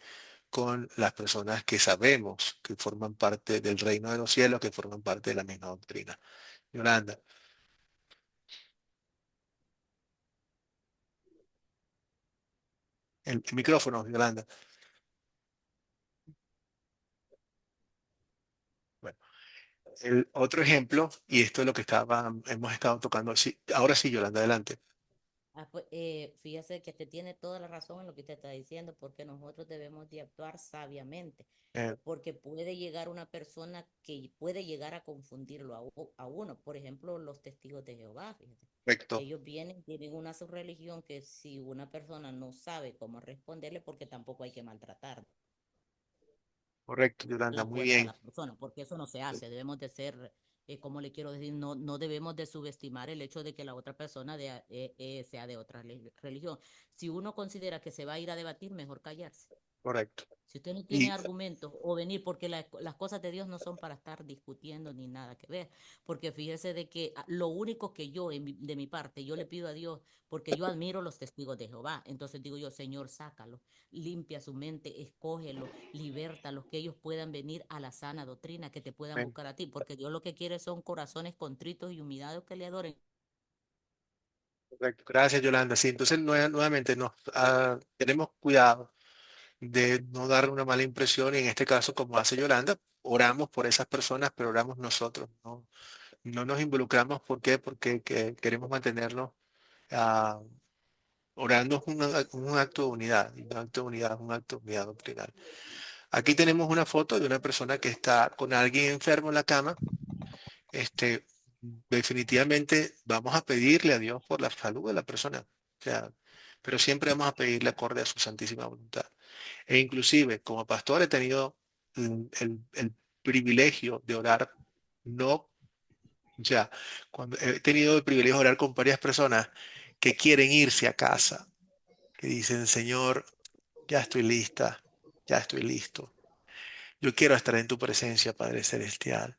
con las personas que sabemos que forman parte del reino de los cielos, que forman parte de la misma doctrina. Yolanda, el micrófono, Yolanda. Bueno. El otro ejemplo, y esto es lo que hemos estado tocando, sí, ahora sí, Yolanda, adelante. Pues, fíjese que te tiene toda la razón en lo que usted está diciendo, porque nosotros debemos de actuar sabiamente, Eh, porque puede llegar una persona que puede llegar a confundirlo a uno. Por ejemplo, los testigos de Jehová, fíjate. Correcto, Ellos vienen, tienen una subreligión que si una persona no sabe cómo responderle, porque tampoco hay que maltratar correcto, Yolanda, la muy fuerza a bien. la persona, porque eso no se hace. Debemos de ser, como le quiero decir, no debemos de subestimar el hecho de que la otra persona sea de otra religión. Si uno considera que se va a ir a debatir, mejor callarse. Correcto. Si usted no tiene Y argumentos o venir, porque las cosas de Dios no son para estar discutiendo ni nada que ver, porque fíjese de que lo único que yo, de mi parte, yo le pido a Dios, porque yo admiro los testigos de Jehová, entonces digo yo, Señor, sácalo, limpia su mente, escógelo, libértalos, que ellos puedan venir a la sana doctrina, que te puedan bueno, buscar a ti, porque Dios lo que quiere son corazones contritos y humillados que le adoren. correcto. Gracias, Yolanda. Sí, entonces nuevamente tenemos cuidado de no dar una mala impresión y en este caso, como hace Yolanda, oramos por esas personas, pero oramos nosotros, ¿no? No nos involucramos. ¿Por qué? Porque queremos mantenernos ah, orando es un acto de unidad, y un acto de unidad es un acto de unidad doctrinal. Aquí tenemos una foto de una persona que está con alguien enfermo en la cama. Este, definitivamente vamos a pedirle a Dios por la salud de la persona, o sea, pero siempre vamos a pedirle acorde a su santísima voluntad. E inclusive, como pastor he tenido el privilegio de orar, no, o sea, cuando he tenido el privilegio de orar con varias personas que quieren irse a casa, que dicen, Señor, ya estoy lista, ya estoy listo. Yo quiero estar en tu presencia, Padre Celestial.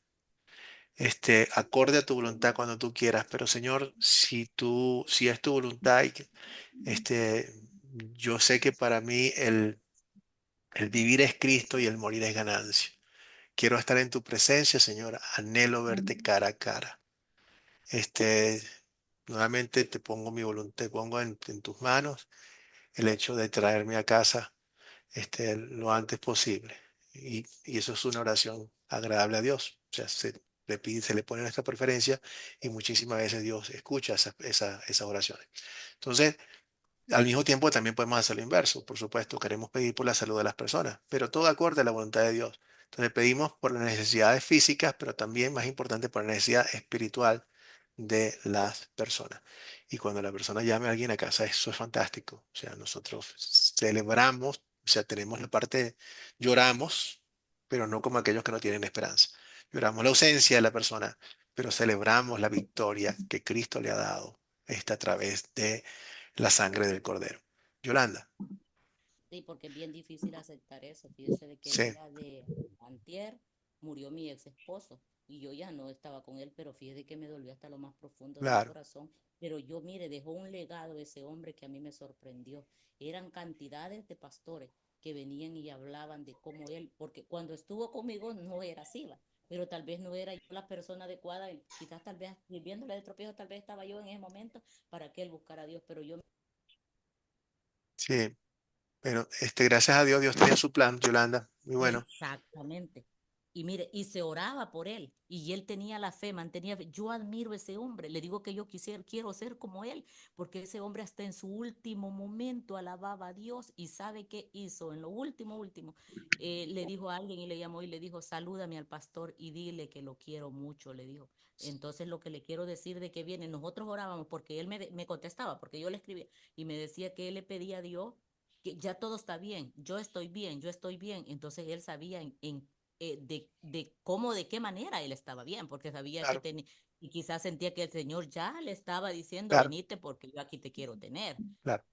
Acorde a tu voluntad cuando tú quieras, pero Señor, si es tu voluntad, este, yo sé que para mí el vivir es Cristo y el morir es ganancia. Quiero estar en tu presencia, Señor. Anhelo verte cara a cara. Este, nuevamente te pongo mi voluntad, te pongo en tus manos el hecho de traerme a casa lo antes posible. Y eso es una oración agradable a Dios. O sea, se le pone nuestra preferencia y muchísimas veces Dios escucha esas oraciones. Entonces, al mismo tiempo también podemos hacer lo inverso. Por supuesto, queremos pedir por la salud de las personas, pero todo acorde a la voluntad de Dios. Entonces pedimos por las necesidades físicas, pero también más importante por la necesidad espiritual de las personas. Y cuando la persona llame a alguien a casa, eso es fantástico. O sea, nosotros celebramos, o sea, tenemos la parte, lloramos, pero no como aquellos que no tienen esperanza. Lloramos la ausencia de la persona, pero celebramos la victoria que Cristo le ha dado a través de la sangre del cordero. Yolanda, Sí, porque es bien difícil aceptar eso. Fíjese de que el sí, día de antier murió mi ex esposo y yo ya no estaba con él, pero fíjese que me dolió hasta lo más profundo de mi claro, corazón. Pero yo, mire, dejó un legado ese hombre que a mí me sorprendió. Eran cantidades de pastores que venían y hablaban de cómo él, porque cuando estuvo conmigo no era así, ¿va? Pero tal vez no era yo la persona adecuada, y quizás tal vez viviéndole de tropiezo, tal vez estaba yo en ese momento para que él buscara a Dios, pero yo sí, pero gracias a Dios, Dios tenía su plan, Yolanda, muy bueno, exactamente. Y mire, y se oraba por él, y él tenía la fe, mantenía fe. Yo admiro a ese hombre, le digo que yo quiero ser como él, porque ese hombre hasta en su último momento alababa a Dios y sabe qué hizo. En lo último, le dijo a alguien y le llamó y le dijo, salúdame al pastor y dile que lo quiero mucho, le dijo. Entonces lo que le quiero decir de que viene, nosotros orábamos porque él me contestaba, porque yo le escribía y me decía que él le pedía a Dios que ya todo está bien, yo estoy bien, yo estoy bien. Entonces él sabía de cómo, de qué manera él estaba bien, porque sabía que claro, tenía, y quizás sentía que el Señor ya le estaba diciendo, claro, venite porque yo aquí te quiero tener. claro,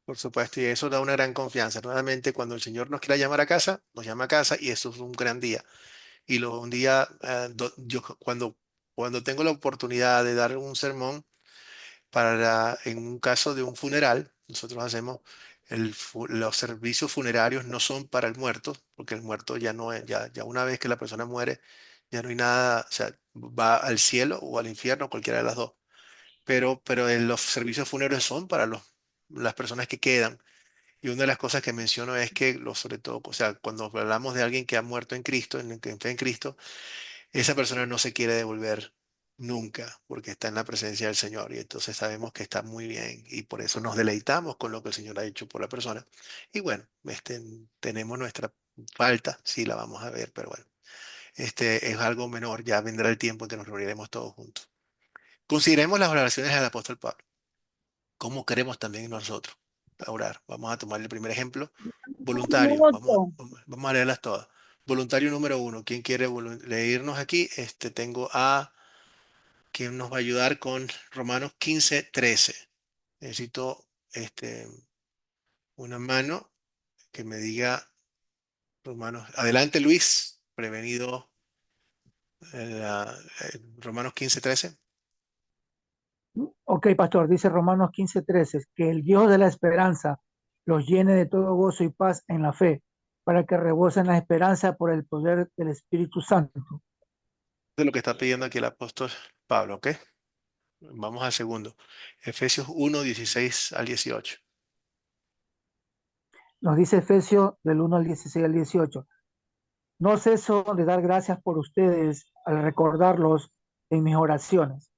por supuesto, y eso da una gran confianza. Nuevamente, cuando el Señor nos quiera llamar a casa, nos llama a casa y eso es un gran día. Y un día, yo cuando tengo la oportunidad de dar un sermón, en un caso de un funeral, nosotros hacemos los servicios funerarios no son para el muerto, porque el muerto ya no es, ya una vez que la persona muere, ya no hay nada, o sea, va al cielo o al infierno, cualquiera de las dos. Pero los servicios funerarios son para las personas que quedan. Y una de las cosas que menciono es que, sobre todo, o sea, cuando hablamos de alguien que ha muerto en Cristo, que está en Cristo, esa persona no se quiere devolver nunca porque está en la presencia del Señor y entonces sabemos que está muy bien y por eso nos deleitamos con lo que el Señor ha hecho por la persona. Y bueno, tenemos nuestra falta, sí la vamos a ver, pero bueno, es algo menor, ya vendrá el tiempo en que nos reuniremos todos juntos. Consideremos las oraciones del apóstol Pablo. ¿Cómo queremos también nosotros orar? Vamos a tomar el primer ejemplo, voluntario. Minuto. Vamos a leerlas todas. Voluntario número 1. ¿Quién quiere leernos aquí? Tengo a quien nos va a ayudar con Romanos 15:13. Necesito una mano que me diga Romanos. Adelante, Luis. Prevenido. Romanos 15:13. Ok, pastor, dice Romanos 15:13, que el Dios de la esperanza los llene de todo gozo y paz en la fe, para que rebosen la esperanza por el poder del Espíritu Santo. De lo que está pidiendo aquí el apóstol Pablo, ¿ok? Vamos al segundo. Efesios 1:16 al 18. Nos dice Efesios del 1 al 16 al 18. No ceso de dar gracias por ustedes al recordarlos en mis oraciones,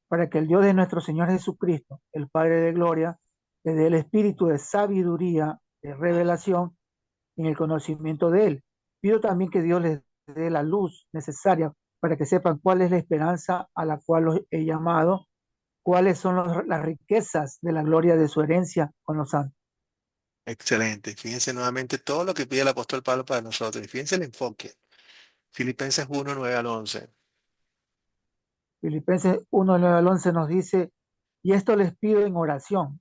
para que el Dios de nuestro Señor Jesucristo, el Padre de Gloria, le dé el espíritu de sabiduría, de revelación en el conocimiento de Él. Pido también que Dios les dé la luz necesaria para que sepan cuál es la esperanza a la cual los he llamado, cuáles son las riquezas de la gloria de su herencia con los santos. Excelente. Fíjense nuevamente todo lo que pide el apóstol Pablo para nosotros. Y fíjense el enfoque. Filipenses 1:9 al 11. Filipenses 1, 9 al 11 nos dice, y esto les pido en oración,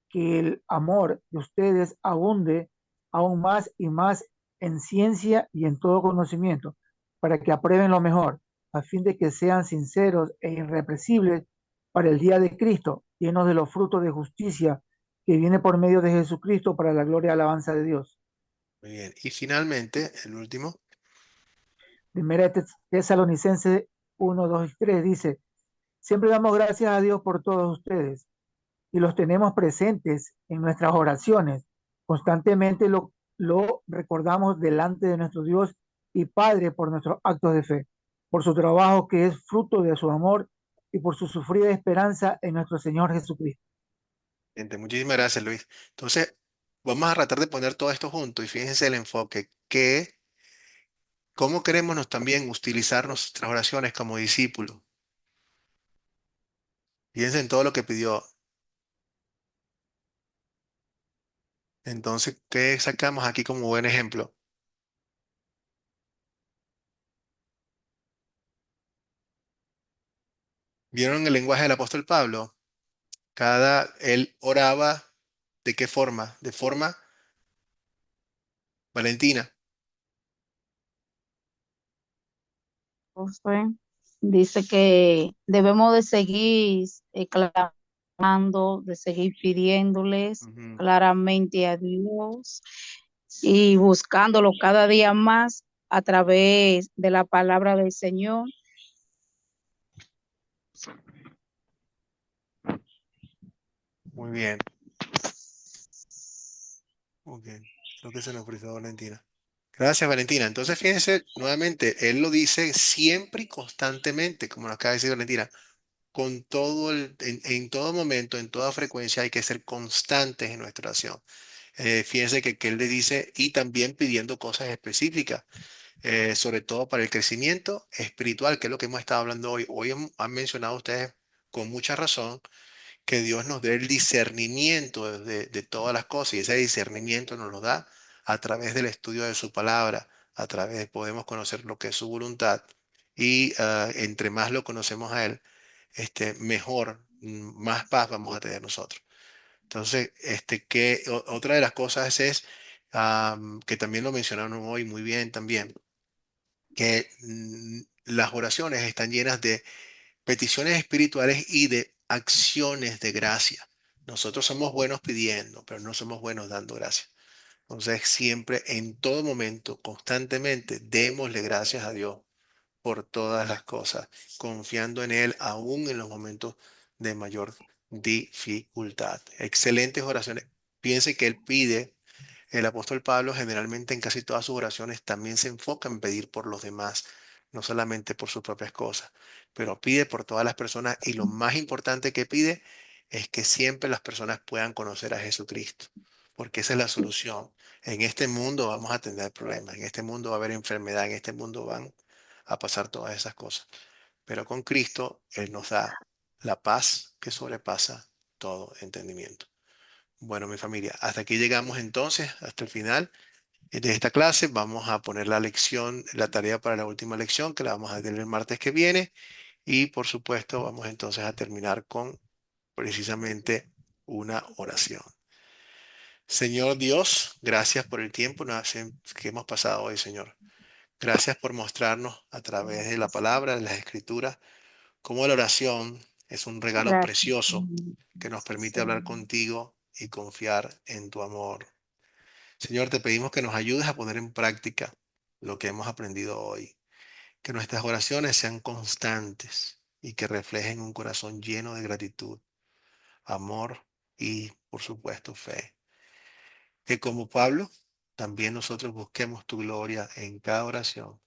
que el amor de ustedes abunde aún más y más en ciencia y en todo conocimiento, para que aprueben lo mejor, a fin de que sean sinceros e irrepresibles para el día de Cristo, llenos de los frutos de justicia que viene por medio de Jesucristo para la gloria y alabanza de Dios. Muy bien. Y finalmente, el último. Primera Tesalonicenses 1, 2 y 3 dice, siempre damos gracias a Dios por todos ustedes y los tenemos presentes en nuestras oraciones. Constantemente lo recordamos delante de nuestro Dios y Padre por nuestros actos de fe, por su trabajo que es fruto de su amor y por su sufrida esperanza en nuestro Señor Jesucristo. Gente, muchísimas gracias, Luis. Entonces, vamos a tratar de poner todo esto junto y fíjense el enfoque. ¿Cómo queremos también utilizar nuestras oraciones como discípulos? Fíjense en todo lo que pidió. Entonces, ¿qué sacamos aquí como buen ejemplo? ¿Vieron el lenguaje del apóstol Pablo? Él oraba, ¿de qué forma? De forma Valentina. Josué, dice que debemos de seguir clamando, de seguir pidiéndoles Ujú. claramente a Dios y buscándolo cada día más a través de la palabra del Señor. Muy bien. Ok. Creo que se nos frizó Valentina. Gracias, Valentina. Entonces, fíjense, nuevamente, él lo dice siempre y constantemente, como nos acaba de decir Valentina, con en todo momento, en toda frecuencia, hay que ser constantes en nuestra oración. Fíjense que él le dice, y también pidiendo cosas específicas, sobre todo para el crecimiento espiritual, que es lo que hemos estado hablando hoy. Hoy han mencionado ustedes con mucha razón que Dios nos dé el discernimiento de todas las cosas y ese discernimiento nos lo da a través del estudio de su palabra, podemos conocer lo que es su voluntad y entre más lo conocemos a Él, mejor, más paz vamos a tener nosotros. Entonces, otra de las cosas es que también lo mencionaron hoy muy bien también, que las oraciones están llenas de peticiones espirituales y de acciones de gracia. Nosotros somos buenos pidiendo, pero no somos buenos dando gracias. Entonces, siempre, en todo momento, constantemente, démosle gracias a Dios por todas las cosas, confiando en Él aún en los momentos de mayor dificultad. Excelentes oraciones. Piense que Él pide, el apóstol Pablo generalmente en casi todas sus oraciones también se enfoca en pedir por los demás, no solamente por sus propias cosas, pero pide por todas las personas y lo más importante que pide es que siempre las personas puedan conocer a Jesucristo, porque esa es la solución. En este mundo vamos a tener problemas, en este mundo va a haber enfermedad, en este mundo van a pasar todas esas cosas, pero con Cristo Él nos da la paz que sobrepasa todo entendimiento. Bueno, mi familia, hasta aquí llegamos entonces, hasta el final de esta clase. Vamos a poner la lección, la tarea para la última lección, que la vamos a tener el martes que viene. Y por supuesto, vamos entonces a terminar con precisamente una oración. Señor Dios, gracias por el tiempo que hemos pasado hoy, Señor. Gracias por mostrarnos a través de la palabra, de las escrituras, cómo la oración es un regalo Gracias. precioso que nos permite hablar contigo y confiar en tu amor. Señor, te pedimos que nos ayudes a poner en práctica lo que hemos aprendido hoy, que nuestras oraciones sean constantes y que reflejen un corazón lleno de gratitud, amor y, por supuesto, fe. Que como Pablo, también nosotros busquemos tu gloria en cada oración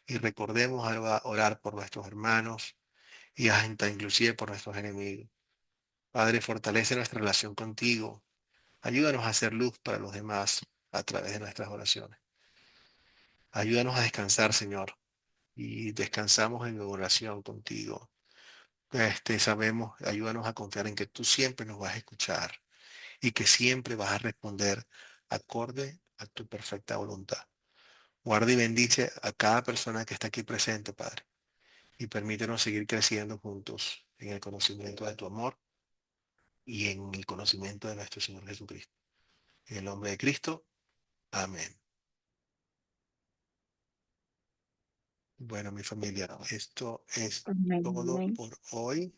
y recordemos orar por nuestros hermanos y hasta inclusive por nuestros enemigos. Padre, fortalece nuestra relación contigo. Ayúdanos a hacer luz para los demás a través de nuestras oraciones. Ayúdanos a descansar, Señor, y descansamos en oración contigo. Sabemos, ayúdanos a confiar en que tú siempre nos vas a escuchar y que siempre vas a responder acorde a tu perfecta voluntad. Guarda y bendice a cada persona que está aquí presente, Padre, y permítenos seguir creciendo juntos en el conocimiento de tu amor y en el conocimiento de nuestro Señor Jesucristo. En el nombre de Cristo, amén. Bueno, mi familia, esto es todo Amén. por hoy.